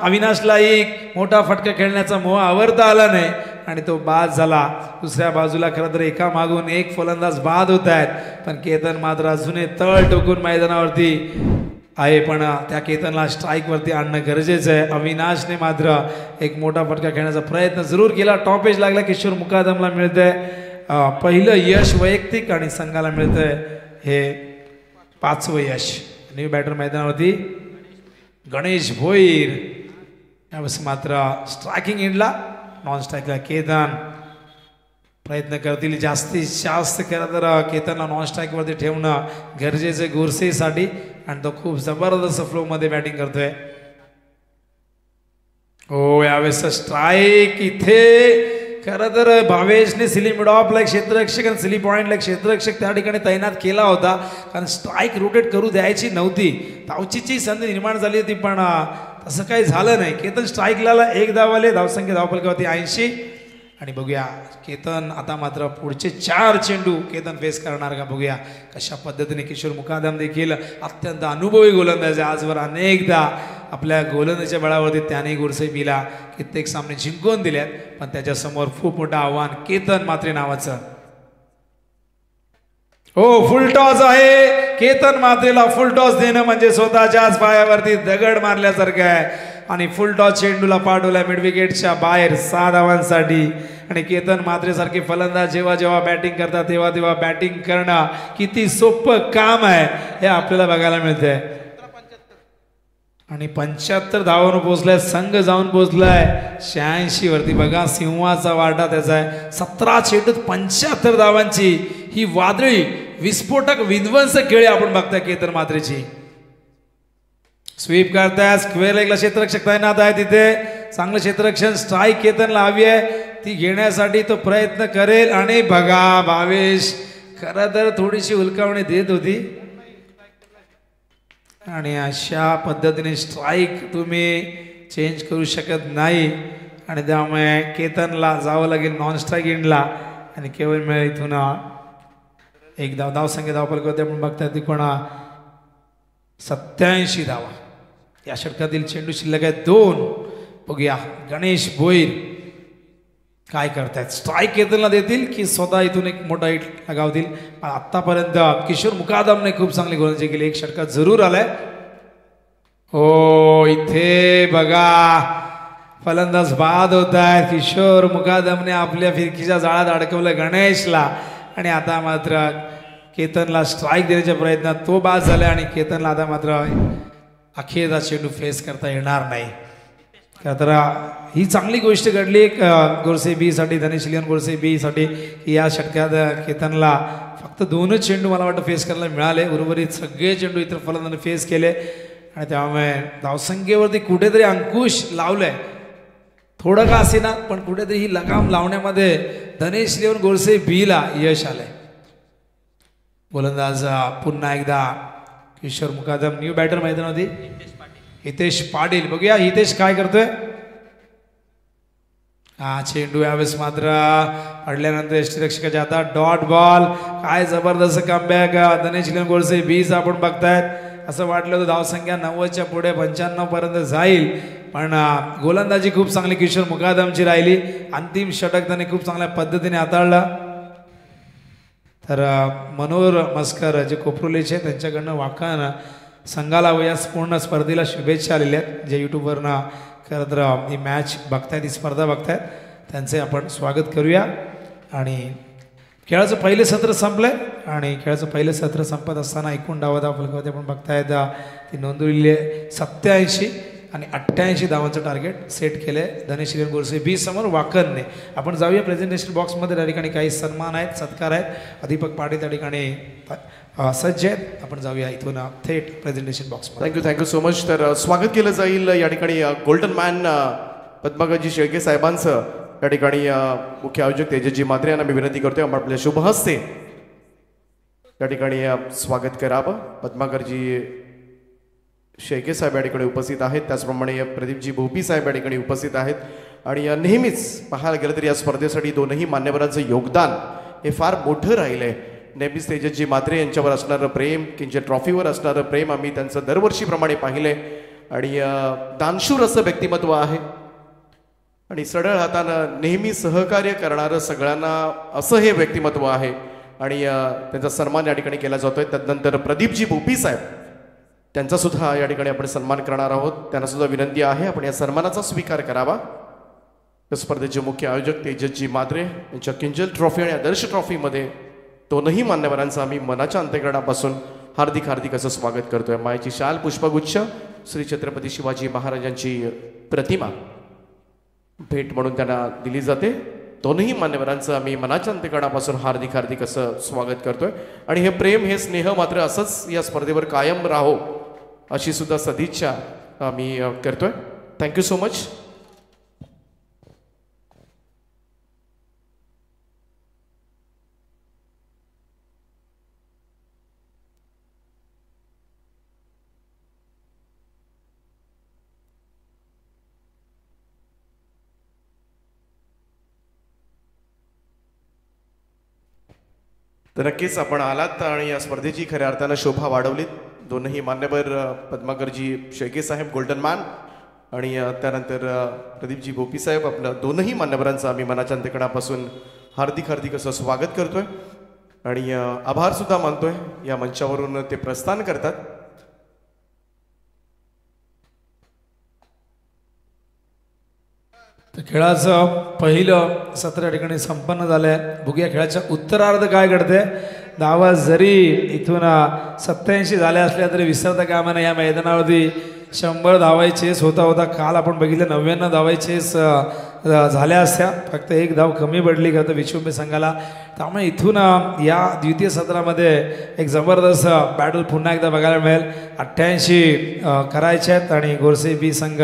अविनाशला एक मोठा फटका खेळण्याचा मोह आवरता आला नाही आणि तो बाद झाला. दुसऱ्या बाजूला खरं तर एका मागून एक फलंदाज बाद होत आहेत, पण केतन मात्र अजूनही तळ टोकून मैदानावरती आहे. पण त्या केतनला स्ट्राईकवरती आणणं गरजेचं आहे. अविनाशने मात्र एक मोठा फटका खेळण्याचा प्रयत्न जरूर केला. टॉप एज लागला. किशोर मुकादमला मिळतंय पहिलं यश वैयक्तिक आणि संघाला मिळतंय हे 5वं यश. न्यू बॅटर मैदानावरती गणेश भोईर. यावेळेस मात्र स्ट्रायकिंग एंडला, नॉन स्ट्राईकला केतन प्रयत्न करतील जास्तीत जास्त. खरं तर केतनला नॉन स्ट्राईकवरती ठेवणं गरजेचं आहे गोरसेसाठी, आणि तो खूप जबरदस्त फ्लोमध्ये बॅटिंग करतोय. हो, यावेळेस स्ट्राईक इथे. खरं तर भावेशने सिली मिड ऑफला एक क्षेत्ररक्षक आणि सिली पॉईंटला एक क्षेत्ररक्षक त्या ठिकाणी तैनात केला होता, कारण स्ट्राईक रोटेट करू द्यायची नव्हती. धावचीची संधी निर्माण झाली होती, पण तसं काही झालं नाही. केतन स्ट्राईकला 1 धाव आले. धावसंख्या धावफलकावरती 80. आणि बघूया केतन आता मात्र पुढचे 4 चेंडू केतन फेस करणार का, बघूया कशा पद्धतीने. किशोर मुकादम देखील अत्यंत अनुभवी गोलंदाज आहे. आजवर अनेकदा आपल्या गोलंदाजीच्या बळावरती त्याने गुरसेबीला कित्येक सामने जिंकून दिल्यात, पण त्याच्यासमोर खूप मोठं आव्हान केतन मात्रे नावाचं. हो, फुल टॉस आहे. केतन मात्रेला फुल टॉस देणं म्हणजे स्वतःच्याच पायावरती दगड मारल्यासारखं आहे. आणि फुल टॉस चेंडूला पाठवला मिड विकेटच्या बाहेर 6 धावांसाठी. आणि केतन मात्रेसारखे फलंदाज जेव्हा जेव्हा बॅटिंग करतात तेव्हा तेव्हा बॅटिंग करणं किती सोपं काम आहे हे आपल्याला बघायला मिळतंय. आणि 75 धावांवर पोहोचलाय, संघ जाऊन पोहोचलाय 86 वरती. बघा सिंहाचा वाटा त्याचा आहे. 17 चेंडूत 75 धावांची ही वादळी विस्फोटक विध्वंसक खेळी आपण बघताय केतन मात्रेची. स्वीप करताय, स्क्वेअर लेगला क्षेत्ररक्षक तैनात आहे तिथे. चांगलं क्षेत्ररक्षण स्ट्राईक केतनला हवी आहे, ती घेण्यासाठी तो प्रयत्न करेल. आणि बघा भावेश खरं तर थोडीशी हुलकावणी देत होती, आणि अशा पद्धतीने स्ट्राईक तुम्ही चेंज करू शकत नाही. आणि त्यामुळे केतनला जावं लागेल नॉन स्ट्राईक एंडला. आणि केवळ मिळेल इथून 1 धाव. धावसंख्या धावफलकावरती आपण बघताय ती कोणा 87 धावा. या षटकातील चेंडू शिल्लक आहे 2. बघूया गणेश भोईर काय करतायत. स्ट्राईक केतनला देतील की स्वतः इथून एक मोठा हिट लगावतील. आतापर्यंत किशोर मुकादमने खूप चांगली गोलंदाजी केली. एक षटकात जरूर आलाय. हो, इथे बघा फलंदाज बाद होत आहेत. किशोर मुकादमने आपल्या फिरकीच्या जाळ्यात अडकवलं गणेशला, आणि आता मात्र केतनला स्ट्राईक देण्याच्या प्रयत्नात तो बाद झाला. आणि केतनला आता मात्र अखेरचा चेंडू फेस करता येणार नाही. तर ही चांगली गोष्ट घडली गोरसे बीसाठी, धनेश लिओन गोरसे बीसाठी, की या षटकात केतनला फक्त 2च चेंडू मला वाटतं फेस करायला मिळाले. उर्वरित सगळे चेंडू इतर फलंदाजांनी फेस केले. आणि त्यामुळे धावसंख्येवरती कुठेतरी अंकुश लावलाय, थोडं का असेना, पण कुठेतरी ही लगाम लावण्यामध्ये धनेश लिओन गोरसे बीला यश आलंय. गोलंदाज पुन्हा एकदा किशोर मुकादम. न्यू बॅटर मैदानावरती हितेश पाटील. बघूया हितेश काय करतोय. हा चेंडू यावेळेस मात्र पडल्यानंतर यष्टीरक्षकाच्या हातात डॉट बॉल. काय जबरदस्त कमबॅक धनेश लिओन गोरसे बीज आपण बघतायत. असं वाटलं होतं धावसंख्या 90च्या पुढे 95 पर्यंत जाईल, पण गोलंदाजी खूप चांगली किशोर मुकादमची राहिली. अंतिम षटक त्याने खूप चांगल्या पद्धतीने हाताळलं. तर मनोहर मस्कर जे कोपरोलीचे त्यांच्याकडनं वाकण संघाला या पूर्ण स्पर्धेला शुभेच्छा आलेल्या आहेत. जे यूट्यूबवरनं खरं तर ही मॅच बघतायत, ही स्पर्धा बघतायत, त्यांचे आपण स्वागत करूया. आणि खेळाचं पहिले सत्र संपलंय, आणि खेळाचं पहिलं सत्र संपत असताना एकूण धावफलकावरती आपण बघतायत ती नोंदवलेली आहे 87 आणि 88 धावांचं टार्गेट सेट केलं आहे धनेश लिओन गोरसे बी समोर वाकरने. आपण जाऊया प्रेझेंटेशन बॉक्समध्ये. त्या ठिकाणी काही सन्मान आहेत, सत्कार आहेत. दीपक पाटील त्या ठिकाणी सज्ज आहेत. आपण जाऊया इथून थेट प्रेझेंटेशन बॉक्समध्ये. Thank you so much. तर स्वागत केलं जाईल या ठिकाणी गोल्डन मॅन पद्माकरजी शेळके साहेबांचं. या ठिकाणी मुख्य आयोजक तेजसजी मात्रे यांना मी विनंती करतोय आपल्या शुभ हस्ते या ठिकाणी स्वागत करावं. पद्माकरजी शेळके साहेब या ठिकाणी उपस्थित आहेत, त्याचप्रमाणे प्रदीपजी भोपी साहेब या ठिकाणी उपस्थित आहेत. आणि नेहमीच पाहायला गेलं तर या स्पर्धेसाठी दोनही मान्यवरांचं योगदान हे फार मोठं राहिलं आहे. नेहमीच तेजसजी मात्रे यांच्यावर असणारं प्रेम, किंचित ट्रॉफीवर असणारं प्रेम आम्ही त्यांचं दरवर्षीप्रमाणे पाहिलं आहे. आणि दानशूर असं व्यक्तिमत्व आहे, आणि सरळ हातानं नेहमी सहकार्य करणारं सगळ्यांना असं हे व्यक्तिमत्व आहे. आणि त्यांचा सन्मान या ठिकाणी केला जातोय. त्यानंतर प्रदीपजी भोपी साहेब त्यांचा सुद्धा या ठिकाणी आपण सन्मान करणार आहोत. त्यांना सुद्धा विनंती आहे आपण या सन्मानाचा स्वीकार करावा. स्पर्धेचे मुख्य आयोजक तेजसजी मात्रे यांच्या किंजल ट्रॉफी आणि आदर्श ट्रॉफीमध्ये दोनही मान्यवरांचा आम्ही मनाच्या अंतःकरणापासून हार्दिक हार्दिक असं स्वागत करतोय. मायेची शाल पुष्पगुच्छ श्री छत्रपती शिवाजी महाराजांची प्रतिमा भेट म्हणून त्यांना दिली जाते. दोनही मान्यवरांचं आम्ही मनाच्या अंतकणापासून हार्दिक हार्दिक असं स्वागत करतोय. आणि हे प्रेम हे स्नेह मात्र असंच या स्पर्धेवर कायम राहो अशी सुद्धा सदिच्छा आम्ही करतोय. Thank you so much. तर नक्कीच आपण आलात आणि या स्पर्धेची खऱ्या अर्थानं शोभा वाढवलीत. दोनही मान्यवर पद्माकरजी शेळके साहेब गोल्डन मॅन आणि त्यानंतर प्रदीपजी भोपी साहेब, आपलं दोनही मान्यवरांचं आम्ही मनाच्या अंतकणापासून हार्दिक हार्दिक असं स्वागत करतोय आणि आभार सुद्धा मानतोय. या मंचावरून ते प्रस्थान करतात. खेळाचं पहिलं सत्र या ठिकाणी संपन्न झालंय. बघूया खेळाच्या उत्तरार्ध काय घडते. धावा जरी इथून 87 झाल्या असल्या तरी विसरता कामा नये. या मैदानावरती 100 धावाई चेस होता होता. काल आपण बघितलं 99 धावाई चेस झाल्या असत्या, फक्त एक धाव कमी पडली का तर विश्वंभर संघाला. त्यामुळे इथून या द्वितीय सत्रामध्ये एक जबरदस्त बॅटल पुन्हा एकदा बघायला मिळेल. 88 करायचे आहेत आणि गोरसे बी संघ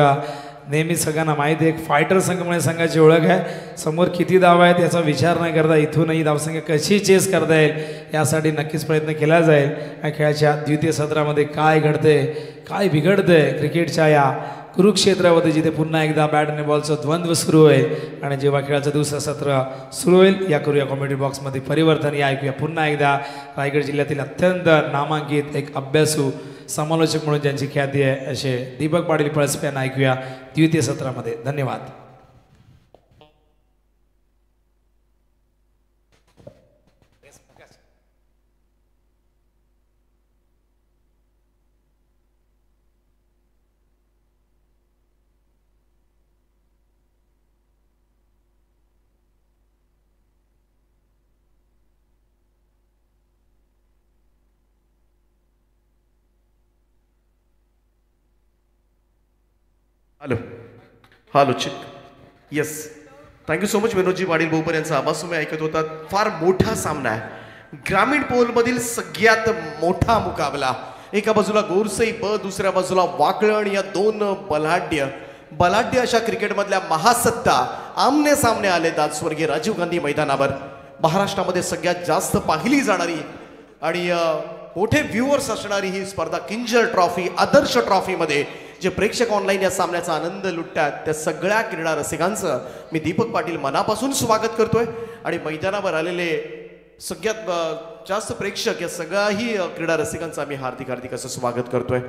नेहमी सगळ्यांना माहिती आहे एक फायटर संघ म्हणजे संघाची ओळख आहे. समोर किती धावा आहेत याचा विचार न करता इथूनही धावसंख्या कशी चेस करता येईल यासाठी नक्कीच प्रयत्न केला जाईल. या खेळाच्या द्वितीय सत्रामध्ये काय घडते काय बिघडते क्रिकेटच्या या कुरुक्षेत्रामध्ये, जिथे पुन्हा एकदा बॅट आणि बॉलचं द्वंद्व सुरू होईल आणि जेव्हा खेळाचं दुसरं सत्र सुरू होईल या करूया कॉमेडी बॉक्समध्ये परिवर्तन. या ऐकूया पुन्हा एकदा रायगड जिल्ह्यातील अत्यंत नामांकित एक अभ्यासू समालोचक म्हणून ज्यांची ख्याती आहे असे दीपक पाटील पळसपे यांना ऐकूया द्वितीय सत्रामध्ये. धन्यवाद. हॅलो हॅलो चिक yes. Thank you so much Vinodji Patil बोपर यांचा आवाज तुम्ही ऐकत होतात. फार मोठा सामना आहे. ग्रामीण पोलमधील सगळ्यात मोठा मुकाबला. एका बाजूला गोरसई ब, दुसऱ्या बाजूला वाकळण. या दोन बलाढ्य अशा क्रिकेटमधल्या महासत्ता आमने सामने आले आज स्वर्गीय राजीव गांधी मैदानावर. महाराष्ट्रामध्ये सगळ्यात जास्त पाहिली जाणारी आणि मोठे व्ह्युअर्स असणारी ही स्पर्धा किंजल ट्रॉफी आदर्श ट्रॉफीमध्ये जे प्रेक्षक ऑनलाईन या सामन्याचा आनंद लुटतात त्या सगळ्या क्रीडा रसिकांचं मी दीपक पाटील मनापासून स्वागत करतोय. आणि मैदानावर आलेले सगळ्यात जास्त प्रेक्षक या सगळ्याही क्रीडा रसिकांचं आम्ही हार्दिक हार्दिक असं स्वागत करतोय.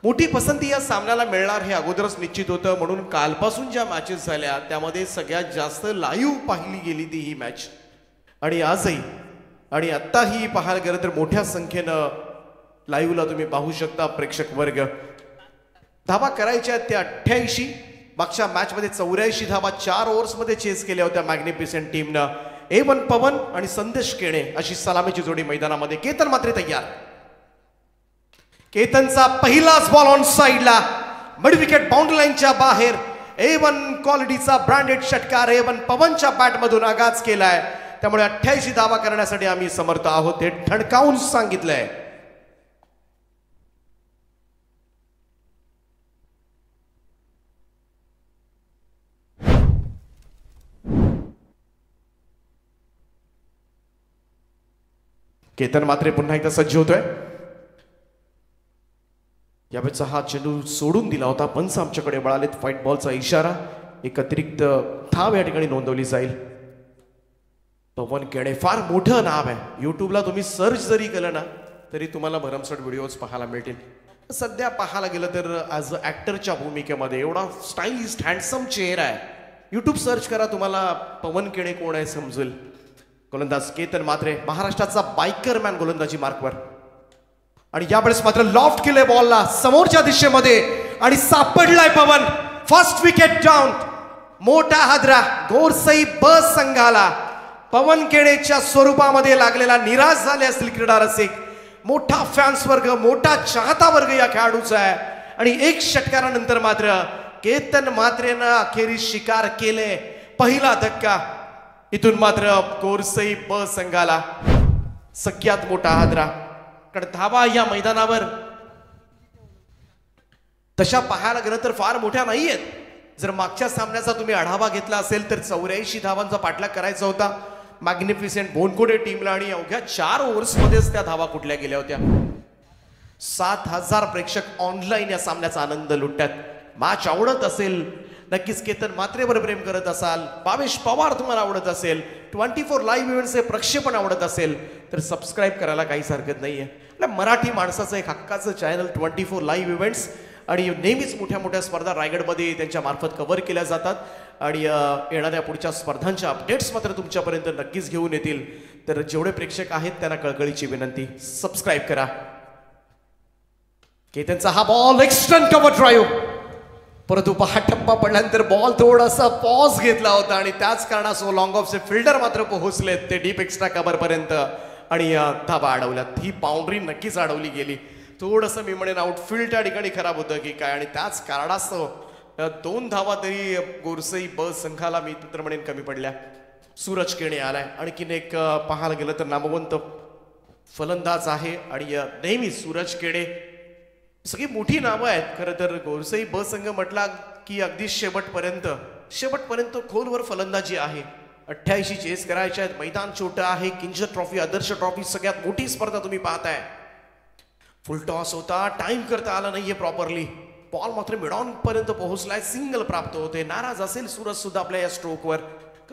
मोठी पसंती या सामन्याला मिळणार हे अगोदरच निश्चित होतं, म्हणून कालपासून ज्या मॅचेस झाल्या त्यामध्ये सगळ्यात जास्त लाईव्ह पाहिली गेली ती ही मॅच. आणि आजही आणि आत्ताही पाहायला गेलं तर मोठ्या संख्येनं लाईव्हला तुम्ही पाहू शकता प्रेक्षक वर्ग. धावा करायच्या त्या 88. मागच्या मॅचमध्ये 84 धावा 4 ओव्हर्समध्ये चेस केल्या होत्या मॅग्निफिसेंट टीमनं. A1 पवन आणि संदेश केणे अशी सलामीची जोडी मैदानामध्ये. केतन मात्र तयार. केतनचा पहिलाच बॉल ऑन साइडला मिड विकेट बाउंड्री लाईनच्या बाहेर. A1 क्वालिटीचा ब्रँडेड षटकार A1 पवनच्या बॅटमधून आगाज केलाय. त्यामुळे 88 धावा करण्यासाठी आम्ही समर्थ आहोत हे ठणकावून सांगितलंय. केतन मात्रे पुन्हा एकदा सज्ज होतोय. यावेळेचा हा चेंडू सोडून दिला होता. पंच आमच्याकडे वळालेत. फाईट बॉलचा इशारा. एक अतिरिक्त धाव या ठिकाणी नोंदवली जाईल. पवन केणे फार मोठं नाव आहे. यूट्यूबला तुम्ही सर्च जरी केलं ना तरी तुम्हाला भरमसाठ व्हिडिओज पाहायला मिळतील. सध्या पाहायला गेलं तर ॲज अ ॲक्टरच्या भूमिकेमध्ये एवढा स्टाईलिस्ट हँडसम चेहरा आहे. यूट्यूब सर्च करा, तुम्हाला पवन केणे कोण आहे समजेल. गोलंदाज केतन मात्रे महाराष्ट्राचा बायकर मॅन गोलंदाजी मार्कवर. आणि यावेळेस मात्र लॉफ्ट केले बॉलला समोरच्या दिशेमध्ये आणि सापडलाय पवन. First wicket down. मोठा हादरा गोरसई ब संघाला. पवन केणेच्या स्वरूपामध्ये लागलेला निराश झाले असतील क्रीडा रसिक. मोठा फॅन्स वर्ग, मोठा चाहता वर्ग या खेळाडूचा आहे. आणि एक षटकारानंतर मात्र केतन म्हात्रेनं अखेरीस शिकार केले. पहिला धक्का. इथून मात्र गोरसई ब संघाला सगळ्यात मोठा हादरा. कारण धावा या मैदानावर तशा पाहायला गेलं तर फार मोठ्या नाहीयेत. जर मागच्या सामन्याचा तुम्ही आढावा घेतला असेल तर 84 धावांचा पाठलाग करायचा होता मॅग्निफिसेंट बोनकोडे टीमला आणि अवघ्या 4 ओव्हर्समध्येच त्या धावा कुठल्या गेल्या होत्या. 7,000 प्रेक्षक ऑनलाईन या सामन्याचा आनंद लुटतात. मॅच आवडत असेल नक्कीच केतन म्हात्रेवर प्रेम करत असाल, भावेश पवार तुम्हाला आवडत असेल, 24 लाईव्ह इव्हेंट्सचे प्रक्षेपण आवडत असेल तर सबस्क्राईब करायला काहीच हरकत नाहीये. आपल्या मराठी माणसाचं एक हक्काचं चॅनल 24 लाईव्ह इव्हेंट्स आणि नेहमीच मोठ्या मोठ्या स्पर्धा रायगडमध्ये त्यांच्या मार्फत कव्हर केल्या जातात आणि येणाऱ्या पुढच्या स्पर्धांच्या अपडेट्स मात्र तुमच्यापर्यंत नक्कीच घेऊन येतील. तर जेवढे प्रेक्षक आहेत त्यांना कळकळीची विनंती, सबस्क्राईब करा. केतनचा हा बॉल एक्स्टर्न कव्हर ड्राईव्ह, परंतु पहा टप्पा पडल्यानंतर बॉल थोडासा पॉज घेतला होता आणि त्याच कारणासह लॉंग ऑफचे फिल्डर मात्र पोहोचलेत ते डीप एक्स्ट्रा कव्हर पर्यंत आणि धावा अडवल्यात. ही बाउंड्री नक्कीच अडवली गेली. थोडंसं मी म्हणेन आउटफील्ड त्या ठिकाणी खराब होतं की काय आणि त्याच कारणास्तव 2 धावा तरी गोरसई ब संघाला मी तर म्हणेन कमी पडल्या. सूरज केणे आलाय. आणखीन एक पाहायला गेलं तर नामवंत फलंदाज आहे आणि नेहमी सूरज केणे सगळी मोठी नावं आहेत. खरं तर गोरसई ब संघ म्हटला की अगदी शेवटपर्यंत खोलवर फलंदाजी आहे. 88 चेस करायच्या आहेत. मैदान छोटं आहे. किंजर ट्रॉफी, आदर्श ट्रॉफी सगळ्यात मोठी स्पर्धा तुम्ही पाहताय. फुल टॉस होता, टाइम करता आला नाहीये प्रॉपरली. बॉल मात्र मिड ऑन पर्यंत पोहोचलाय. सिंगल प्राप्त होते. नाराज असेल सूरज सुद्धा आपल्या या स्ट्रोकवर.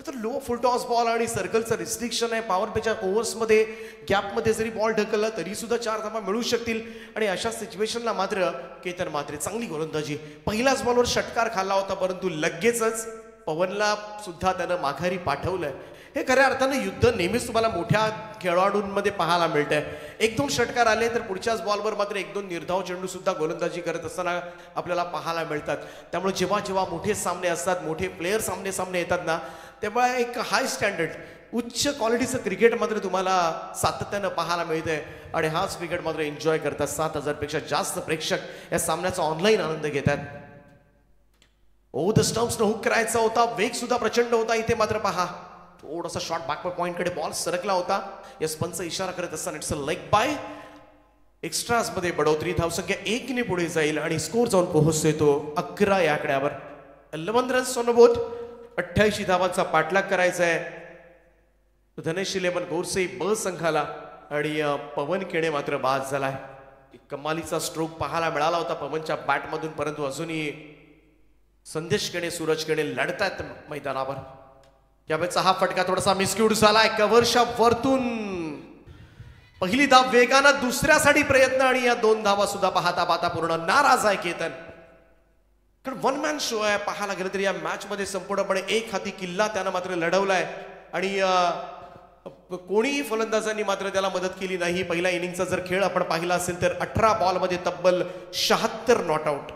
तर लो फुल टॉस बॉल आणि सर्कलचं रिस्ट्रिक्शन आहे. पॉवर प्लेच्या ओव्हर्समध्ये गॅपमध्ये जरी बॉल ढकलला तरी सुद्धा 4 धावा मिळू शकतील आणि अशा सिच्युएशनला मात्र केतन म्हात्रे चांगली गोलंदाजी. पहिल्याच बॉलवर षटकार खाल्ला होता परंतु लगेचच पवनला सुद्धा त्यानं माघारी पाठवलंय. हे खऱ्या अर्थानं युद्ध नेहमीच तुम्हाला मोठ्या खेळाडूंमध्ये पाहायला मिळतंय. 1-2 षटकार आले तर पुढच्याच बॉलवर मात्र 1-2 निर्धाव चेंडू सुद्धा गोलंदाजी करत असताना आपल्याला पाहायला मिळतात. त्यामुळे जेव्हा जेव्हा मोठे सामने असतात, मोठे प्लेयर सामने येतात ना, तेव्हा एक हाय स्टँडर्ड उच्च क्वालिटीचं क्रिकेट मात्र तुम्हाला सातत्यानं पाहायला मिळतंय आणि हाच क्रिकेट मात्र एन्जॉय करतात. 7,000 पेक्षा जास्त प्रेक्षक या सामन्याचा ऑनलाईन आनंद घेतात. द स्टंप्सनं हुक करायचा होता. वेग सुद्धा प्रचंड होता. इथे मात्र पहा थोडासा शॉर्ट बॅकवर्ड पॉइंटकडे बॉल सरकला होता. यस पंच इशारा करत असताना it's a leg bye. Extras मध्ये बढोतरी. धावसंख्या 1 ने पुढे जाईल आणि स्कोर जाऊन पोहोचतोय तो 11 या आकड्यावर. 11 रन्स ऑन बोर्ड. 88 धावांचा पाठलाग करायचा आहे धनेश 11 गोरसई ब संघाला आणि पवन केणे मात्र बाद झालाय. कमालीचा स्ट्रोक पाहायला मिळाला होता पवनच्या बॅटमधून परंतु अजूनही संदेश केणे, सूरज केणे लढतात मैदानावर. यावेळेचा हा फटका थोडासा मिसक्यूड झालाय. कव्हरच्या वरतून पहिली धाव वेगानं, दुसऱ्यासाठी प्रयत्न आणि या 2 धावा सुद्धा पाहता पूर्ण. नाराज आहे केतन. कारण 1 मॅन शो आहे. पाहायला गेलं तरी या मॅच मध्ये संपूर्णपणे एक हाती किल्ला त्यानं मात्र लढवलाय आणि कोणीही फलंदाजांनी मात्र त्याला मदत केली नाही. पहिल्या इनिंगचा जर खेळ आपण पाहिला असेल तर 18 बॉलमध्ये तब्बल 76 नॉट आउट,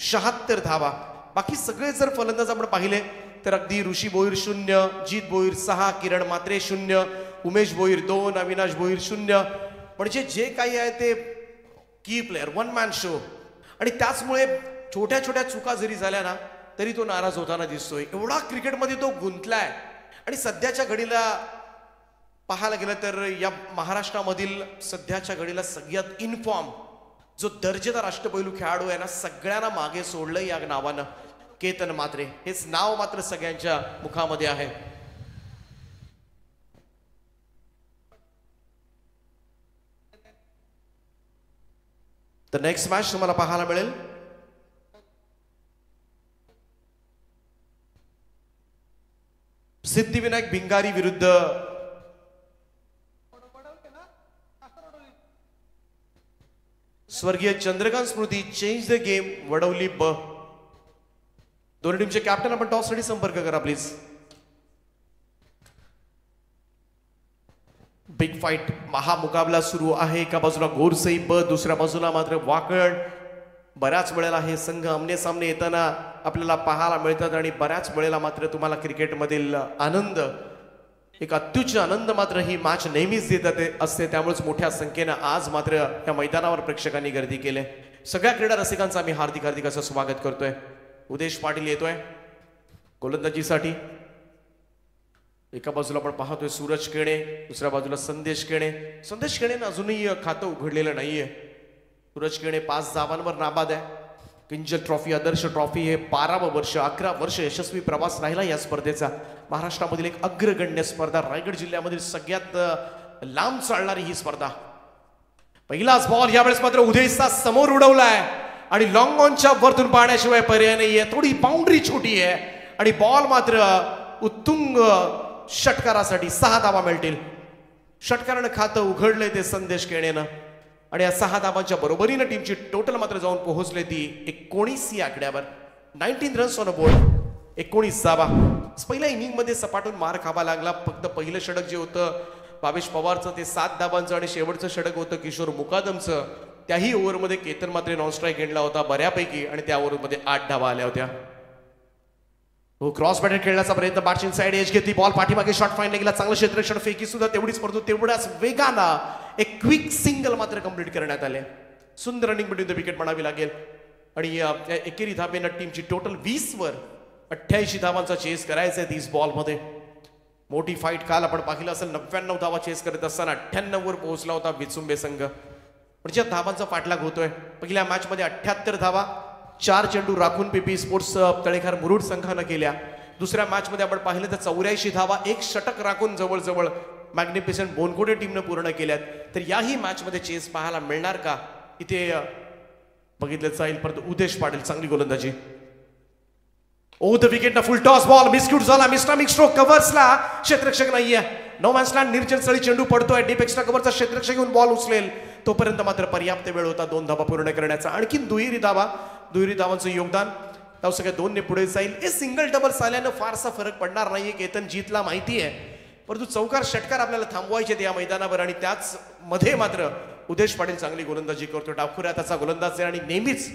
76 धावा. बाकी सगळे जर फलंदाज आपण पाहिले तर अगदी ऋषी भोईर 0, जीत भोईर 6, किरण म्हात्रे 0, उमेश भोईर 2, अविनाश भोईर 0. म्हणजे जे काही आहे ते की प्लेअर 1 मॅन शो आणि त्याचमुळे छोट्या छोट्या चुका जरी झाल्या ना तरी तो नाराज होताना दिसतोय. एवढा क्रिकेटमध्ये तो गुंतलाय आणि सध्याच्या घडीला पाहायला गेलं तर या महाराष्ट्रामधील सध्याच्या घडीला सगळ्यात इनफॉर्म जो दर्जेदार अष्टपैलू खेळाडू आहे ना, सगळ्यांना मागे सोडलं या नावानं. केतन म्हात्रे हेच नाव मात्र सगळ्यांच्या मुखामध्ये आहे. तर नेक्स्ट मॅच तुम्हाला पाहायला मिळेल सिद्धिविनायक भिंगारी विरुद्ध स्वर्गीय चंद्रकांत स्मृती. चेंज द गेम वडवली ब. दोन्ही टीमचे कॅप्टन आपण टॉस साठी संपर्क करा प्लीज. बिग फाईट महामुकाबला सुरू आहे. एका बाजूला गोरसई ब, दुसऱ्या बाजूला मात्र वाकड. बऱ्याच वेळेला हे संघ आमने सामने येताना आपल्याला पाहायला मिळतात आणि बऱ्याच वेळेला मात्र तुम्हाला क्रिकेटमधील आनंद एक अत्युच्च आनंद मात्र ही मॅच नेहमीच देत असते. त्यामुळेच मोठ्या संख्येनं आज मात्र या मैदानावर प्रेक्षकांनी गर्दी केली. सगळ्या क्रीडा रसिकांचं आम्ही हार्दिक हार्दिक असं स्वागत करतोय. उदेश पाटील येतोय गोलंदाजीसाठी. एका बाजूला आपण पाहतोय सूरज केणे, दुसऱ्या बाजूला संदेश केणे. संदेश केणेनं अजूनही खातं उघडलेलं नाहीये. सूरज केणे 5 धावांवर नाबाद आहे. किंजल ट्रॉफी, आदर्श ट्रॉफी हे 12वं वर्ष, 11 वर्ष यशस्वी प्रवास राहिला या स्पर्धेचा. महाराष्ट्रामधील एक अग्रगण्य स्पर्धा, रायगड जिल्ह्यामधील सगळ्यात लांब चालणारी ही स्पर्धा. पहिलाच बॉल यावेळेस मात्र उदयचा समोर उडवलाय आणि लॉंग ऑनच्या वरतून पाहण्याशिवाय पर्याय नाहीये. थोडी बाउंड्री छोटी आहे आणि बॉल मात्र उत्तुंग षटकारासाठी 6 धावा मिळतील. षटकारानं खातं उघडलंय ते संदेश केणेनं आणि या 6 धावांच्या बरोबरीनं टीमची टोटल मात्र जाऊन पोहोचले ती 19 या आकड्यावर. 19 रन्स ऑन अ बोर्ड, 19 धावा. पहिल्या इनिंग मध्ये सपाटून मार खावा लागला. फक्त पहिलं षटक जे होतं भावेश पवारचं ते 7 धावांचं आणि शेवटचं षटक होतं किशोर मुकादमचं. त्याही ओव्हरमध्ये केतन मात्र नॉन स्ट्राईक घेतला होता बऱ्यापैकी आणि त्या ओव्हरमध्ये 8 धावा आल्या होत्या. हो, क्रॉस बॅटर खेळण्याचा प्रयत्न, बाटशीन साइड एज घेतली, बॉल पाठीमागे शॉट फाईन गेला. चांगलं क्षेत्ररक्षण, फेकी सुद्धा तेवढीच, परंतु तेवढ्याच वेगानं एक क्विक सिंगल मात्र कंप्लीट करण्यात आले. सुंदर रनिंग बिटवीन द विकेट म्हणावी लागेल. आणि एकेरी धाबेनं टीमची टोटल 20 वर 88 धावांचा चेस करायचा आहे 30 बॉलमध्ये. मोठी फाईट काल आपण पाहिलं असेल. 99 धावा चेस करत असताना 98 वर पोहोचला होता विचुंबे संघ. म्हणजे धावांचा पाठलाग होतोय. पहिल्या मॅच मध्ये 78 धावा 4 चेंडू राखून पीपी स्पोर्ट्स तळेखार मुरुड संघानं केल्या. दुसऱ्या मॅच मध्ये आपण पाहिलं तर 84 धावा 1 षटक राखून जवळजवळ मॅग्निफिसंट बोनकोडे टीमनं पूर्ण केल्यात. तर याही मॅच मध्ये चेस पाहायला मिळणार का इथे बघितलं जाईल. परंतु उदेश पाटील चांगली गोलंदाजी. द विकेट ना फुल टॉस बॉल मिसक्यूट झाला. मिस्टामिक स्ट्रोक कव्हर्सला क्षेत्ररक्षक नाहीये. नो मॅन्सलँड निर्जल सळी चेंडू पडतोय. डीप एक्स्ट्रा कव्हरचा क्षेत्ररक्षक घेऊन बॉल उचलेल तोपर्यंत मात्र पर्याप्त वेळ होता 2 धावा पूर्ण करण्याचा. आणखी दुहेरी धावांचं योगदान. धावसंख्या 2 ने पुढे जाईल. हे सिंगल डबल्स आल्यानं फारसा फरक पडणार नाहीये. केतन जीतला माहिती आहे. परंतु चौकार षटकार आपल्याला थांबवायचे या मैदानावर आणि त्याच मध्ये मात्र उदेश पाटील चांगली गोलंदाजी करतो. डावखुऱ्या त्याचा गोलंदाज आहे आणि नेहमीच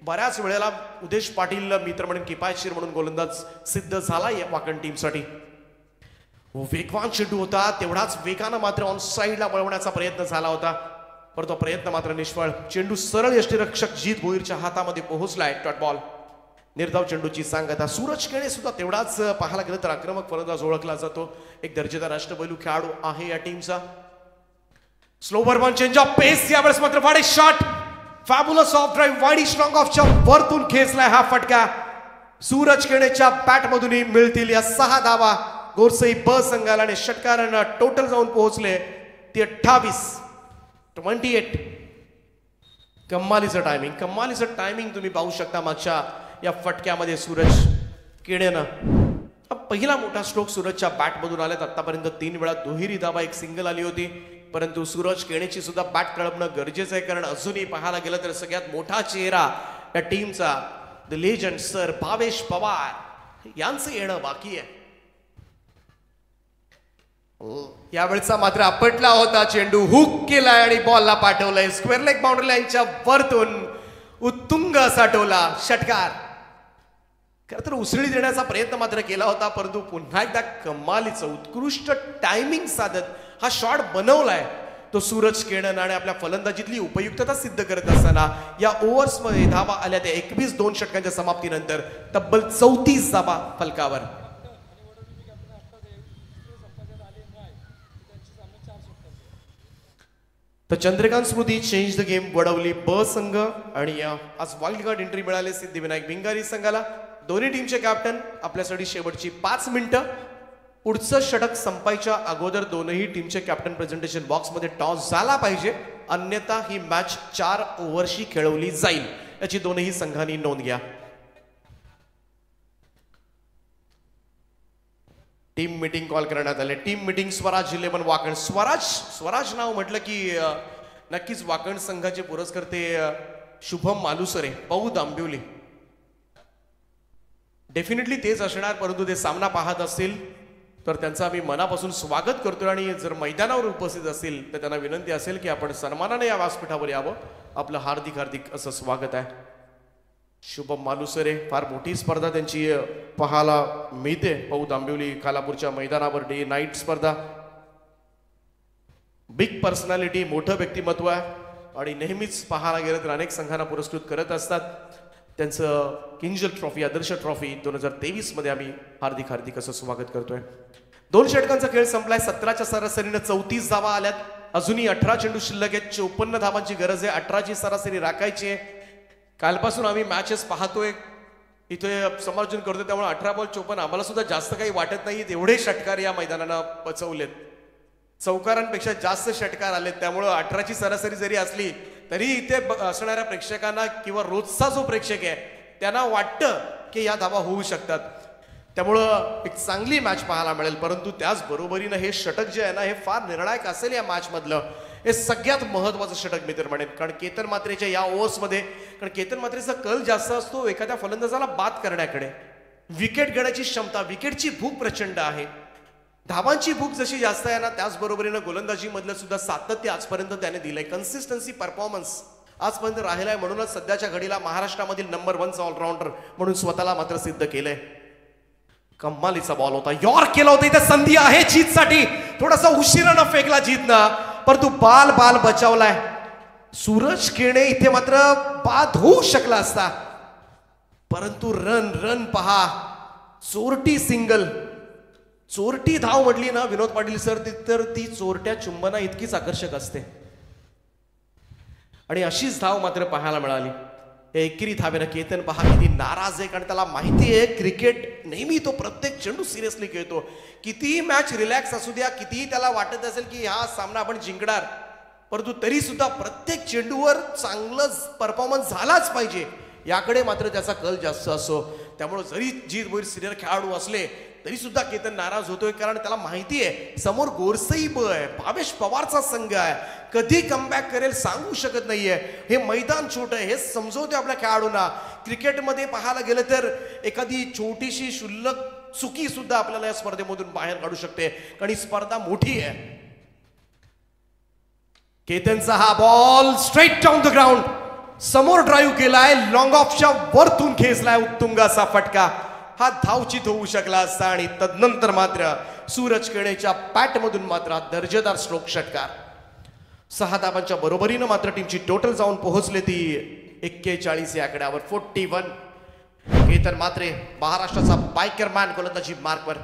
बऱ्याच वेळेला उदेश पाटील मित्र म्हणून किफायतशीर म्हणून गोलंदाज सिद्ध झाला या वाकण टीमसाठी. वेगवान चेंडू होता. तेवढाच वेगानं मात्र ऑन साईडला वळवण्याचा प्रयत्न झाला होता. परंतु प्रयत्न मात्र निष्फळ. चेंडू सरळ यष्टीरक्षक जीत भोईरच्या हातामध्ये पोहोचलाय. Dot ball. निर्धाव चेंडूची सांगता. सूरज केणे सुद्धा तेवढाच पाहायला गेलं तर आक्रमक फलंदाज ओळखला जातो. एक दर्जेदार अष्टपैलू खेळाडू आहे या टीमचा. स्लो बर्मन चेंज ऑफ पेस. यावेळेस मात्र वाडी शॉट. Fabulous of drive. वाडी स्ट्रॉंग ऑफच्या वरतून खेचलाय हा फटका. सूरज केणेच्या बॅटमधूनही मिळतील या 6 धावा गोरसई ब संघाला आणि षटकारांना टोटल जाऊन पोहोचले ते 28. कम्मालीचं टायमिंग तुम्ही पाहू शकता मागच्या या फटक्यामध्ये सूरज केणेनं. पहिला मोठा स्ट्रोक सूरजच्या बॅटमधून आल्यात. आतापर्यंत 3 वेळा दुहेरी धावा 1 सिंगल आली होती. परंतु सूरज केणेची सुद्धा बॅट तळपणं गरजेचं आहे. कारण अजूनही पाहायला गेलं तर सगळ्यात मोठा चेहरा या टीमचा the legend sir Bhavesh Pawar यांचं येणं बाकी आहे. यावेळचा मात्र आपटला होता चेंडू. हुक केलाय आणि बॉलला पाठवलंय स्क्वेअर लेग बाउंड्री लाईनच्या वरतून. उत्तुंग असा टोला षटकार. खरं तर उसळी देण्याचा प्रयत्न मात्र केला होता. परंतु पुन्हा एकदा कमालीचं उत्कृष्ट टायमिंग साधत हा शॉट बनवलाय तो सूरज केणन आणि आपल्या फलंदाजीतली उपयुक्तता सिद्ध करत असताना या ओव्हर्समध्ये धावा आल्या त्या 21 षटकांच्या समाप्तीनंतर तब्बल 34 धावा फलकावर. तर चंद्रकांत स्मृती चेंज द गेम वडवली ब संघ आणि आज वाईल्ड कार्ड एंट्री मिळाली सिद्धिविनायक भिंगारी संघाला. दोन्ही टीमचे कॅप्टन आपल्यासाठी शेवटची 5 मिनिटं. पुढचं षटक संपायच्या अगोदर दोनही टीमचे कॅप्टन प्रेझेंटेशन बॉक्समध्ये टॉस झाला पाहिजे. अन्यथा ही मॅच 4 ओव्हरशी खेळवली जाईल याची दोनही संघांनी नोंद घ्या. टीम मीटिंग कॉल करण्यात आले. Team meeting Swaraj 11 Wakan. स्वराज नाव म्हटलं की नक्कीच वाकण संघाचे पुरस्कर्ते शुभम मालुसरे पौद आंबिवली डेफिनेटली तेच असणार. परंतु ते सामना पाहत असतील तर त्यांचं आम्ही मनापासून स्वागत करतो आणि जर मैदानावर उपस्थित असतील तर त्यांना विनंती असेल की आपण सन्मानाने या व्यासपीठावर यावं. आपलं हार्दिक असं स्वागत आहे. शुभम मालुसरे, फार मोठी स्पर्धा त्यांची पाहायला मिळते पौ दांबिवली खालापूरच्या मैदानावर. डे नाईट स्पर्धा. बिग पर्सनॅलिटी, मोठं व्यक्तिमत्व आहे आणि नेहमीच पाहायला गेलं तर अनेक संघांना पुरस्कृत करत असतात. त्यांचं किंजल ट्रॉफी, आदर्श ट्रॉफी 2023 मध्ये आम्ही हार्दिक हार्दिक असं स्वागत करतोय. 2 षटकांचा खेळ संपलाय. 17च्या सरासरीनं 34 धावा आल्यात. अजूनही 18 चेंडू शिल्लक आहेत. 54 धावांची गरज आहे. 18ची सरासरी राखायची आहे. कालपासून आम्ही मॅचेस पाहतोय, इथे समालोचन करतोय, त्यामुळे 18 बॉल 54. आम्हाला सुद्धा जास्त काही वाटत नाही. एवढे षटकार या मैदानानं पचवलेत. चौकारांपेक्षा जास्त षटकार आलेत. त्यामुळं 18ची सरासरी जरी असली तरी इथे असणाऱ्या प्रेक्षकांना किंवा रोजचा जो प्रेक्षक आहे त्यांना वाटतं की या धावा होऊ शकतात. त्यामुळं एक चांगली मॅच पाहायला मिळेल. परंतु त्याच बरोबरीनं हे षटक जे आहे ना, हे फार निर्णायक असेल या मॅच मधलं. हे सगळ्यात महत्वाचं षटक मी तर म्हणेन. कारण केतन मात्रेच्या या ओव्हर्समध्ये, कारण केतन मात्रेचा कल जास्त असतो एखाद्या फलंदाजाला बाद करण्याकडे. विकेट घेण्याची क्षमता, विकेटची भूक प्रचंड आहे. धावांची भूक जशी जास्त आहे ना, त्याच बरोबरीनं गोलंदाजी मधलं सुद्धा सातत्य आजपर्यंत त्याने दिलंय. कन्सिस्टन्सी, परफॉर्मन्स आजपर्यंत राहिलाय. म्हणूनच सध्याच्या घडीला महाराष्ट्रामधील नंबर 1 ऑलराऊंडर म्हणून स्वतःला मात्र सिद्ध केलंय. कमालीचा बॉल होता. यॉर्क केला होता. इथे संधी आहे जीतसाठी. थोडासा उशिरानं फेकला जीतनं, परंतु बाल बचावलाय. सूरज केणे इथे मात्र बाद होऊ शकला असता, परंतु रन पहा. चोरटी सिंगल, चोरटी धाव म्हटली ना विनोद पाटील सर, तर ती चोरट्या चुंबना इतकीच आकर्षक असते. आणि अशीच धाव मात्र पाहायला मिळाली. एकेरी धावेनं केतन पहा किती नाराज आहे. कारण त्याला माहिती आहे क्रिकेट नेहमी तो प्रत्येक चेंडू सिरियसली खेळतो. कितीही मॅच रिलॅक्स असू द्या, कितीही त्याला वाटत असेल की हा सामना आपण जिंकणार, परंतु तरी सुद्धा प्रत्येक चेंडूवर चांगलं परफॉर्मन्स झालाच पाहिजे याकडे मात्र त्याचा कल जास्त असतो. त्यामुळे जरी जीतभर सिनियर खेळाडू असले तरी सुद्धा केतन नाराज होतोय. कारण त्याला माहिती आहे समोर गोरसई आहे, भावेश पवारचा संघ आहे, कधी कमबॅक करेल सांगू शकत नाहीये. हे मैदान छोटं आहे हे समजवते आपल्या खेळाडूंना. क्रिकेटमध्ये पाहायला गेलं तर एखादी छोटीशी क्षुल्लक चुकी सुद्धा आपल्याला या स्पर्धेमधून बाहेर काढू शकते, कारण ही स्पर्धा मोठी आहे. केतनचा हा ball straight down the ground, समोर ड्राईव्ह केलाय, लॉंग ऑफच्या वरतून खेचलाय उत्तुंगाचा फटका. हा धावचित होऊ शकला असता आणि तदनंतर मात्र सूरज केणेच्या पॅटमधून मात्र दर्जेदार स्ट्रोक षटकार. 6 धावांच्या बरोबरीनं मात्र टीमची टोटल जाऊन पोहोचले ती 41 या आकड्यावर. 41. केतन मात्रे महाराष्ट्राचा बायकर मॅन गोलंदाजी मार्कवर.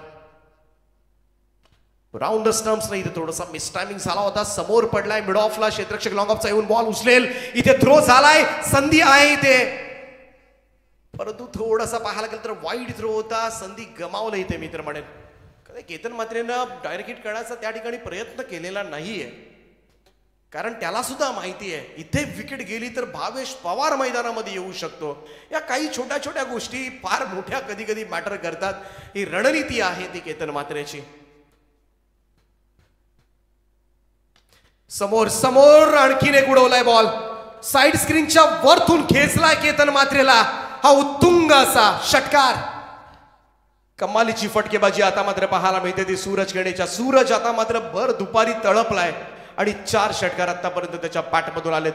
राऊंड स्टम्प्स नाही, इथे थोडासा मिस टायमिंग झाला होता. समोर पडलाय मिड ऑफला क्षेत्ररक्षक, लॉंग ऑफचा येऊन बॉल उचलेल. इथे थ्रो झालाय, संधी आहे इथे, परंतु थोडासा पाहायला गेलं तर वाईड थ्रो होता. संधी गमावलं इथे मी तर म्हणेन. केतन मात्रेनं डायरेक्ट हिट करण्याचा त्या ठिकाणी प्रयत्न केलेला नाहीये, कारण त्याला सुद्धा माहिती आहे इथे विकेट गेली तर भावेश पवार मैदानामध्ये येऊ शकतो. या काही छोट्या छोट्या गोष्टी फार मोठ्या कधी कधी मॅटर करतात. ही रणनीती आहे ती केतन मात्रेची. समोर आणखीन एक उडवलाय बॉल, साइड स्क्रीनच्या वरतून खेचलाय केतन मात्रेला. हा उत्तुंग असा षटकार. कमालीची फटकेबाजी आता मात्र पाहायला मिळते ती सूरज केणेच्या. सूरज आता मात्र भर दुपारी तळपलाय आणि 4 षटकार आतापर्यंत त्याच्या पॅटमधून आलेत.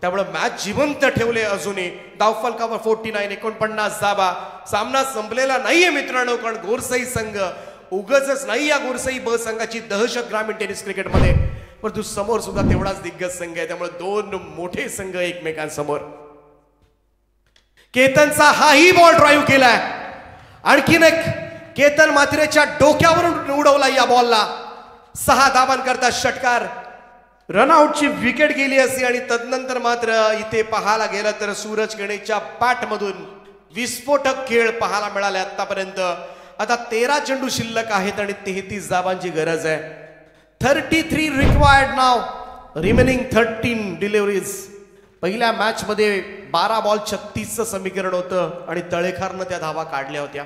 त्यामुळे मॅच जिवंत ठेवले अजूनही. धावफलकावर 49, 49 धावा. सामना संपलेला नाहीये मित्रांनो, कारण गोरसई संघ उगाचच नाही. या गोरसई ब संघाची दहशत ग्रामीण टेनिस क्रिकेटमध्ये, परंतु समोर सुद्धा तेवढाच दिग्गज संघ आहे. त्यामुळे 2 मोठे संघ एकमेकांसमोर. केतनचा हाही बॉल ड्राईव्ह केलाय. आणखीन एक केतन मात्रेच्या डोक्यावरून उडवला या बॉलला. 6 धावांकरता षटकार. रनआउटची विकेट गेली असती आणि तदनंतर मात्र इथे पाहायला गेलं तर सूरज केणेच्या बॅटमधून विस्फोटक खेळ पाहायला मिळाले आतापर्यंत. आता 13 चेंडू शिल्लक आहेत आणि 33 धावांची गरज आहे. 33 रिक्वायर्ड नाव, रिमेनिंग 13 डिलिव्हरीज. पहिल्या मॅच मध्ये 12 बॉल 36चं समीकरण होतं आणि तळेखारनं त्या धावा काढल्या होत्या.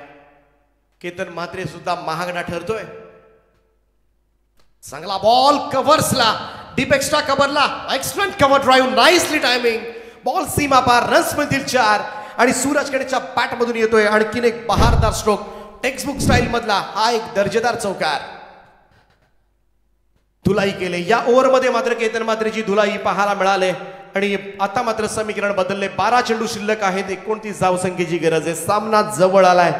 केतन मात्रे सुद्धा महागडा ठरतोय. चांगला बॉल कव्हर्सला, डीप एक्स्ट्रा कव्हरला, excellent cover drive, nicely timing. Ball सीमा पार, रन्स मधील 4 आणि सूरज केणेच्या बॅट मधून येतोय आणखीन एक बहारदार स्ट्रोक. टेक्स्टबुक स्टाईल मधला हा एक दर्जेदार चौकार. धुलाई केले या ओव्हर मध्ये मात्र केतन मात्रेची धुलाई पाहायला मिळाले. आणि आता मात्र समीकरण बदलले. 12 चेंडू शिल्लक आहेत. 29 धावसंख्येची गरज आहे. सामना जवळ आलाय.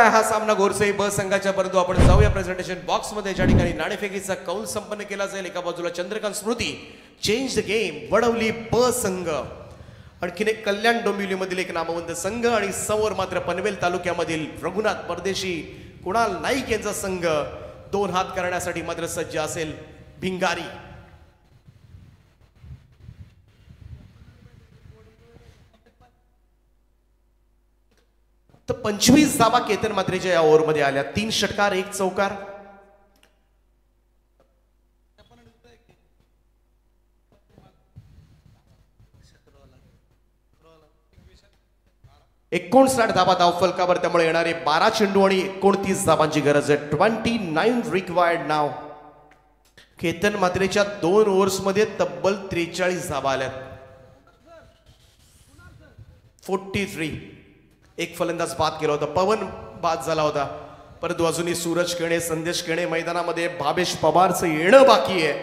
हा सामना गोरसई ब संघाच्या. परंतु आपण जाऊया प्रेझेंटेशन बॉक्स मध्ये. ज्या ठिकाणी नाणेफेकीचा कौल संपन्न केला जाईल. एका बाजूला चंद्रकांत स्मृती चेंज द गेम वडवली ब संघ, आणखीन एक कल्याण डोंबिवलीमधील एक नामवंत संघ, आणि समोर मात्र पनवेल तालुक्यामधील रघुनाथ परदेशी कुणाल नाईक यांचा संघ 2 हात करण्यासाठी मात्र सज्ज असेल. भिंगारी तर 25 धावा केतन मात्रेच्या या ओव्हरमध्ये आल्या. 3 षटकार 1 चौकार. एकोणसाठ धावा धावफलकावर. त्यामुळे येणारे 12 चेंडू आणि 29 धावांची गरज आहे. 29 रिक्वायर्ड नाव. केतन मात्रेच्या 2 ओव्हर्समध्ये तब्बल 43 धावा आल्यात. 43. एक फलंदाज बाद केला होता. पवन बाद झाला होता. परंतु अजूनही सूरज केणे, संदेश केणे मैदानामध्ये. भावेश पवारचं येणं बाकी आहे.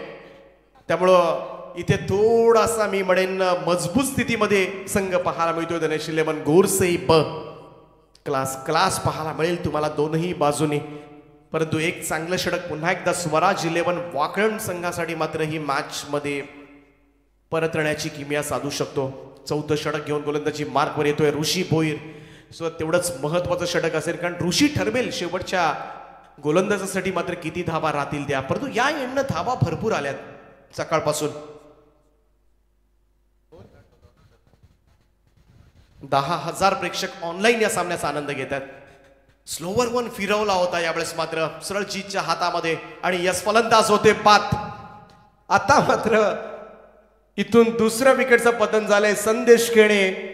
त्यामुळं इथे थोडासा मी म्हणेन मजबूत स्थितीमध्ये संघ पाहायला मिळतोय. धनेश 11 गोरसई ब. क्लास पाहायला मिळेल तुम्हाला दोनही बाजूनी. परंतु एक चांगलं षटक पुन्हा एकदा स्वराज 11 वाकण संघासाठी मात्र ही मॅच मध्ये परतण्याची किमया साधू शकतो. 4थं षटक घेऊन गोलंदाजी मार्कवर येतोय ऋषी भोईर. सो तेवढंच महत्वाचं षटक असेल, कारण ऋषी ठरवेल शेवटच्या गोलंदाजासाठी मात्र किती धावा राहतील त्या. परंतु या एंडनं धावा भरपूर आल्यात सकाळपासून. 10,000 प्रेक्षक ऑनलाईन या सामन्याचा आनंद घेतात. स्लोवर वन फिरवला होता यावेळेस मात्र सरळजीतच्या हातामध्ये, आणि यस फलंदाज होते बाद. आता मात्र इथून दुसऱ्या विकेटचं पतन झालंय. संदेश केणे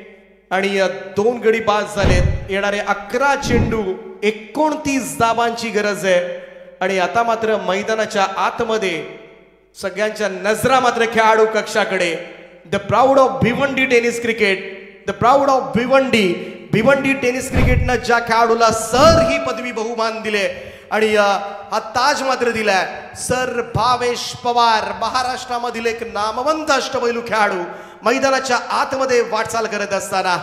आणि 2 गडी बाद झालेत. येणारे 11 चेंडू 29 धावांची गरज आहे. आणि आता मात्र मैदानाच्या आतमध्ये सगळ्यांच्या नजरा मात्र खेळाडू कक्षाकडे. The proud of Bhiwandi tennis cricket. The proud of Bhiwandi tennis क्रिकेटनं ज्या खेळाडूला सर ही पदवी बहुमान दिले आणि हा ताज मात्र दिलाय सर भावेश पवार. महाराष्ट्रामधील एक नामवंत अष्टपैलू खेळाडू मैदानाच्या आतमध्ये वाटचाल करत असताना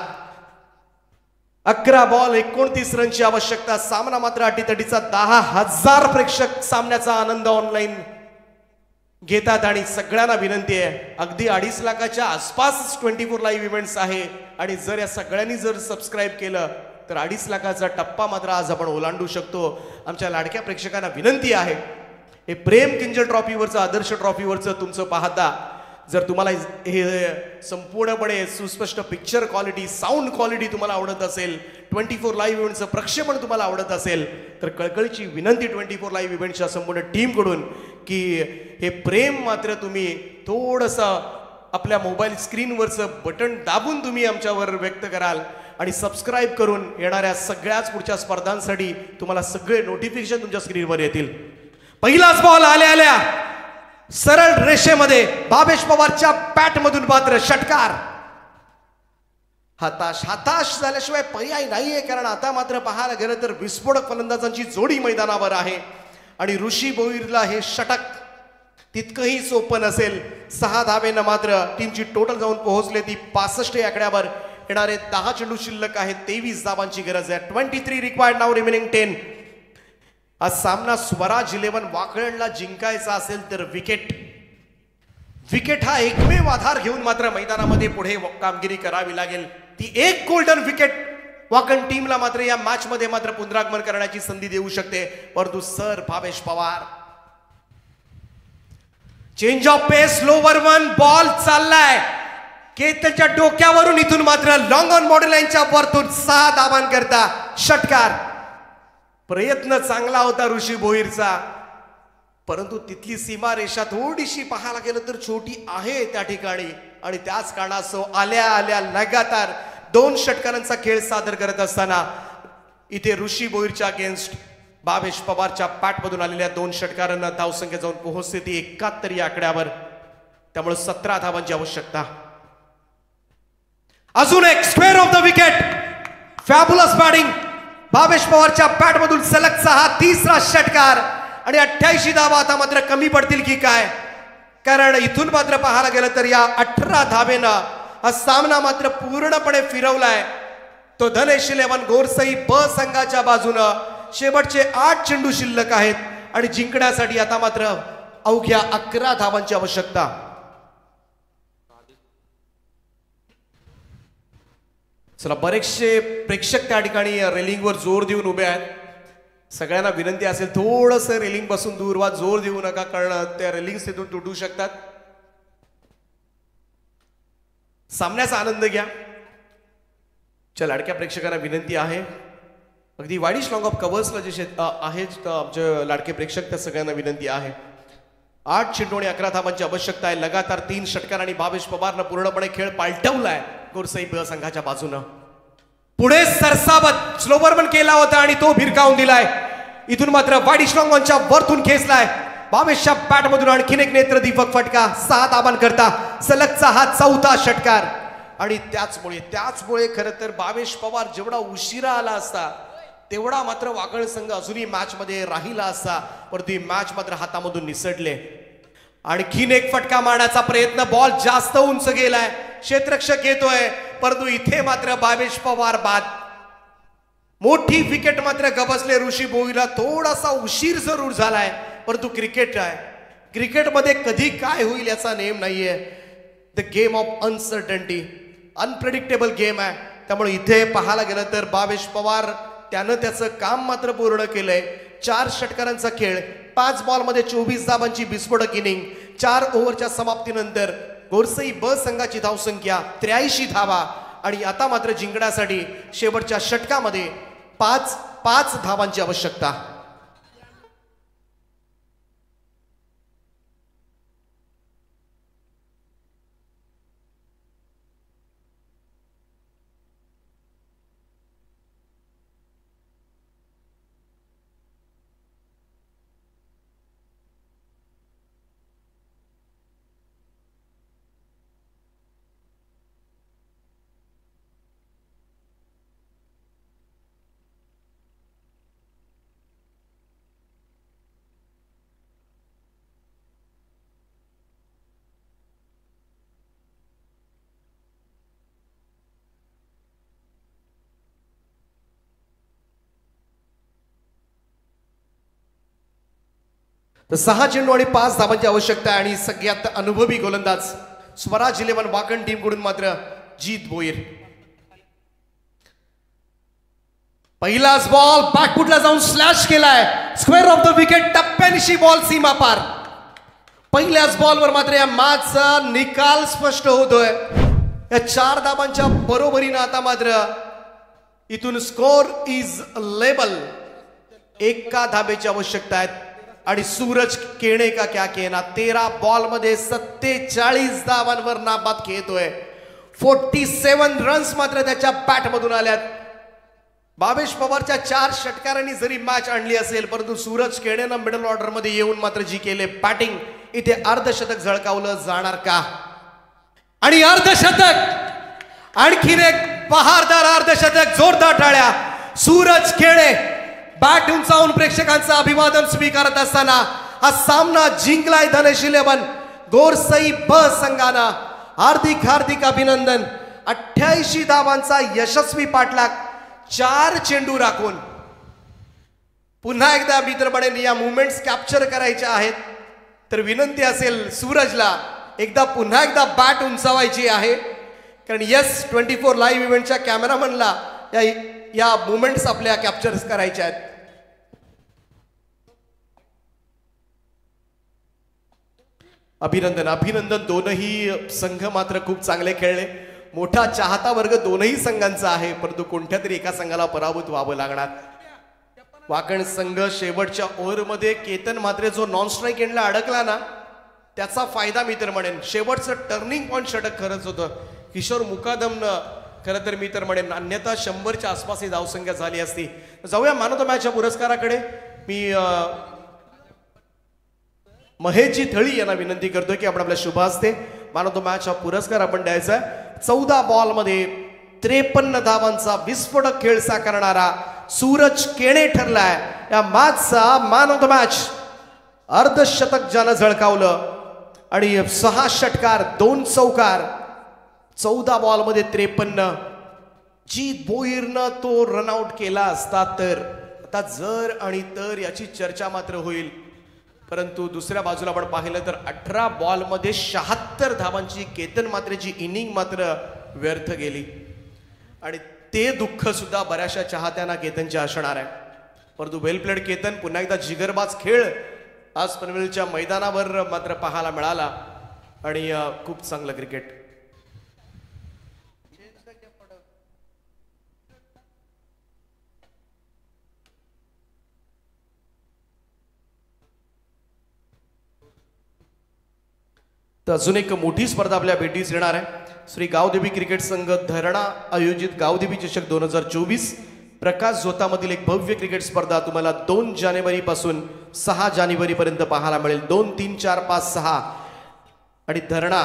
11 बॉल 29 रनची आवश्यकता. सामना मात्र अटीतटीचा. 10,000 प्रेक्षक सामन्याचा आनंद ऑनलाईन घेतात. आणि सगळ्यांना विनंती आहे, अगदी 2.5 लाखाच्या आसपास 24 लाईव्ह इव्हेंट्स आहे. आणि जर या सगळ्यांनी जर सबस्क्राईब केलं तर 2.5 लाखाचा टप्पा मात्र आज आपण ओलांडू शकतो. आमच्या लाडक्या प्रेक्षकांना विनंती आहे, हे प्रेम किंजल ट्रॉफीवरचं, आदर्श ट्रॉफीवरचं तुमचं पाहता जर तुम्हाला हे संपूर्णपणे सुस्पष्ट पिक्चर क्वालिटी, साऊंड क्वालिटी तुम्हाला आवडत असेल, 24 लाईव्ह इव्हेंटचं प्रक्षेपण तुम्हाला आवडत असेल, तर कळकळीची विनंती 24 लाईव्ह इव्हेंटच्या संपूर्ण टीमकडून की हे प्रेम मात्र तुम्ही थोडंसं आपल्या मोबाईल स्क्रीनवरचं बटन दाबून तुम्ही आमच्यावर व्यक्त कराल. आणि सबस्क्राईब करून येणाऱ्या सगळ्याच पुढच्या स्पर्धांसाठी तुम्हाला सगळे नोटिफिकेशन तुमच्या स्क्रीनवर येतील. पहिलाच बॉल आल्या सरळ रेषेमध्ये भावेश पवारच्या बॅट मधून मात्र षटकार. हताश झाल्याशिवाय पर्याय नाहीये, कारण आता मात्र पाहायला गेलं तर विस्फोटक फलंदाजांची जोडी मैदानावर आहे. आणि ऋषी भोईरला हे षटक तितकंही सोपं नसेल. 6 धावेनं मात्र टीमची टोटल जाऊन पोहोचले ती 65 या आकड्यावर. येणारे 10 चेंडू शिल्लक आहेत. 23 धावांची गरज आहे. 23 रिक्वायर्ड नाव, रिमेनिंग 10. आज सामना स्वराज 11 वाकळणला जिंकायचा असेल तर विकेट हा एकमेव आधार घेऊन मात्र मैदानामध्ये पुढे कामगिरी करावी लागेल. ती एक गोल्डन विकेट वाकण टीमला मात्र या मॅच मध्ये मात्र पुनरागमन करण्याची संधी देऊ शकते. परंतु sir Bhavesh Pawar, change of pace, lower one ball चाललाय केतनच्या डोक्यावरून. इथून मात्र लॉंग ऑन बॉर्डर लाईनच्या वरतून 6 धावांकरता षटकार. प्रयत्न चांगला होता ऋषी भोईरचा, परंतु तिथली सीमारेषा थोडीशी पाहायला गेलं तर छोटी आहे त्या ठिकाणी. आणि त्याच कारणास्तव आल्या लगातार 2 षटकारांचा खेळ सादर करत असताना इथे ऋषी भोईरच्या अगेन्स्ट भावेश पवारच्या बॅटमधून आलेल्या 2 षटकारांना धावसंख्या जाऊन पोहोचते ती 71 या आकड्यावर. त्यामुळे 17 धावांची आवश्यकता. अजून एक square off the wicket. Fabulous batting Bhavesh पवारच्या बॅटमधून सलगचा हा 3रा षटकार. आणि 88 धावा आता मात्र कमी पडतील की काय, कारण इथून मात्र पाहायला गेलं तर या 18 धावेनं हा सामना मात्र पूर्णपणे फिरवलाय. तो धनेश 11 गोरसई ब संघाच्या बाजूनं. शेवटचे 8 चेंडू शिल्लक आहेत आणि जिंकण्यासाठी आता मात्र अवघ्या 11 धावांची आवश्यकता. चला, बरेचसे प्रेक्षक त्या ठिकाणी रेलिंगवर जोर देऊन उभे आहेत. सगळ्यांना विनंती असेल थोडंसं रेलिंग पासून दूर व्हा, जोर देऊ नका कारण त्या रेलिंग्स तिथून तुटू शकतात. सामन्याचा आनंद घ्या. च्या लाडक्या प्रेक्षकांना विनंती आहे, अगदी वाईड स्लॉंग ऑफ कव्हर्सला जे आहेत आमचे लाडके प्रेक्षक त्या सगळ्यांना विनंती आहे. 8 चेंडू आणि 11 धावांची आवश्यकता आहे. लगातार 3 षटकार आणि भावेश पवारनं पूर्णपणे खेळ पालटवलाय गोरसई ब संघाच्या बाजूनं. पुढे सरसावत स्लोवर पण केला होता आणि तो भिरकावून दिलाय. इथून मात्र वाईड स्लॉंगॉनच्या वरतून खेचलाय. भावेशच्या बॅट मधून आणखीन एक नेत्रदीपक फटका. 6 धावां करता सलगचा हा 4था षटकार. आणि त्याचमुळे खरं तर भावेश पवार जेवढा उशिरा आला असता तेवढा मात्र वाकळ संघ अजूनही मॅच मध्ये राहिला असता, परंतु ही मॅच मात्र हातामधून निसटले. आणखीन एक फटका मारण्याचा प्रयत्न. बॉल जास्त उंच गेलाय, क्षेत्ररक्षक येतोय, परंतु इथे मात्र भावेश पवार बाद. मोठी विकेट मात्र गबसले. ऋषी भोईला थोडासा उशीर जरूर झालाय, परंतु क्रिकेट आहे. क्रिकेटमध्ये कधी काय होईल याचा नेम नाहीये. The game of uncertainty, unpredictable game आहे. त्यामुळे इथे पाहायला गेलं तर भावेश पवार त्यानं त्याचं काम मात्र पूर्ण केलंय. 4 षटकारांचा खेळ, 5 बॉलमध्ये 24 धावांची विस्फोटक इनिंग. 4 ओव्हरच्या समाप्तीनंतर गोरसई ब संघाची धावसंख्या 83 धावा आणि आता मात्र जिंकण्यासाठी शेवटच्या षटकामध्ये 5 धावांची आवश्यकता. तर 6 चेंडू आणि 5 धावांची आवश्यकता आहे. आणि सगळ्यात अनुभवी गोलंदाज स्वराज 11 वाकण टीम कडून मात्र जीत भोईर. पहिलाच बॉल बॅकफुटला जाऊन स्लॅश केलाय. स्क्वेअर ऑफ द विकेट, टप्प्यानिशी बॉल सीमा पार. पहिल्याच बॉलवर मात्र या मॅचचा निकाल स्पष्ट होतोय. या 4 धावांच्या बरोबरीनं आता मात्र इथून स्कोर इज लेबल. 1 धावेची आवश्यकता आहे आणि सूरज केणे का क्या कहना. 13 बॉलमध्ये 47 धावांवर नाबाद खेळतोय. 47 रन्स मात्र त्याच्या बॅट मधून आल्यात. भावेश पवारच्या 4 षटकारांनी जरी मॅच आणली असेल, परंतु सूरज केणेनं मिडल ऑर्डर मध्ये येऊन मात्र जी केले बॅटिंग, इथे अर्धशतक झळकावलं जाणार का? आणि अर्धशतक, आणखीन एक बहारदार अर्धशतक, जोरदार टाळ्या. सूरज केणे बॅट उंचावून प्रेक्षकांचं अभिवादन स्वीकारत असताना हा सामना जिंकलाय धनेश 11 गोरसई ब संघानं. हार्दिक अभिनंदन. 88 धावांचा यशस्वी पाठलाग 4 चेंडू राखून. पुन्हा एकदा मित्रमंडळींनी या मुवमेंट्स कॅप्चर करायच्या आहेत तर विनंती असेल सूरजला पुन्हा एकदा बॅट उंचावायची आहे, कारण यस 24 लाईव्ह इव्हेंटच्या कॅमेरामनला या मुवमेंट्स आपल्या कॅप्चर करायच्या आहेत. अभिनंदन. दोनही संघ मात्र खूप चांगले खेळले. मोठा चाहता वर्ग दोनही संघांचा आहे, परंतु कोणत्या तरी एका संघाला पराभूत व्हावं लागणार. वाकण संघ शेवटच्या ओव्हरमध्ये केतन मात्र जो नॉन स्ट्राईक एंडला अडकला ना, त्याचा फायदा मी तर म्हणेन. शेवटचं टर्निंग पॉइंट षटक खरंच होतं. किशोर मुकादमनं खरं तर मी तर म्हणेन, अन्यथा 100च्या आसपास ही धावसंख्या झाली असती. जाऊया मॅन ऑफ द मॅचच्या पुरस्काराकडे. मी महेशजी थळी यांना विनंती करतोय की आपण आपल्या शुभ हस्ते मॅन ऑफ द मॅच हा पुरस्कार आपण द्यायचा आहे. 14 बॉलमध्ये 53 धावांचा विस्फोटक खेळ साकारणारा सूरज केणे ठरलाय या मॅचचा मॅन ऑफ द मॅच. अर्धशतक ज्यानं झळकावलं आणि 6 षटकार 2 चौकार 14 बॉलमध्ये 53. जीत भोईरनं तो रनआउट केला असता तर आता जर आणि तर याची चर्चा मात्र होईल. परंतु दुसऱ्या बाजूला आपण पाहिलं तर 18 बॉलमध्ये 76 धावांची केतन मात्रेची इनिंग मात्र व्यर्थ गेली आणि ते दुःख सुद्धा बऱ्याचशा चाहत्यांना केतनच्या असणार आहे. परंतु वेल प्लेड केतन. पुन्हा एकदा जिगरबाज खेळ आज पनवेलच्या मैदानावर मात्र पाहायला मिळाला आणि खूप चांगलं क्रिकेट. तर अजून एक मोठी स्पर्धा आपल्या भेटीस येणार आहे. श्री गावदेवी क्रिकेट संघ धरणा आयोजित गावदेवी चषक 2024. प्रकाश झोतामधील एक भव्य क्रिकेट स्पर्धा तुम्हाला 2 जानेवारी पासून 6 जानेवारी पर्यंत पाहायला मिळेल. 2, 3, 4, 5, 6 आणि धरणा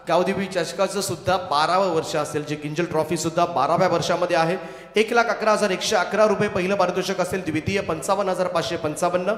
गावदेवी चषकाचं सुद्धा 12वं वर्ष असेल. जे किंजल ट्रॉफी सुद्धा 12व्या वर्षामध्ये आहे. 1,11,111 रुपये पहिलं पारितोषिक असेल. द्वितीय 55,555.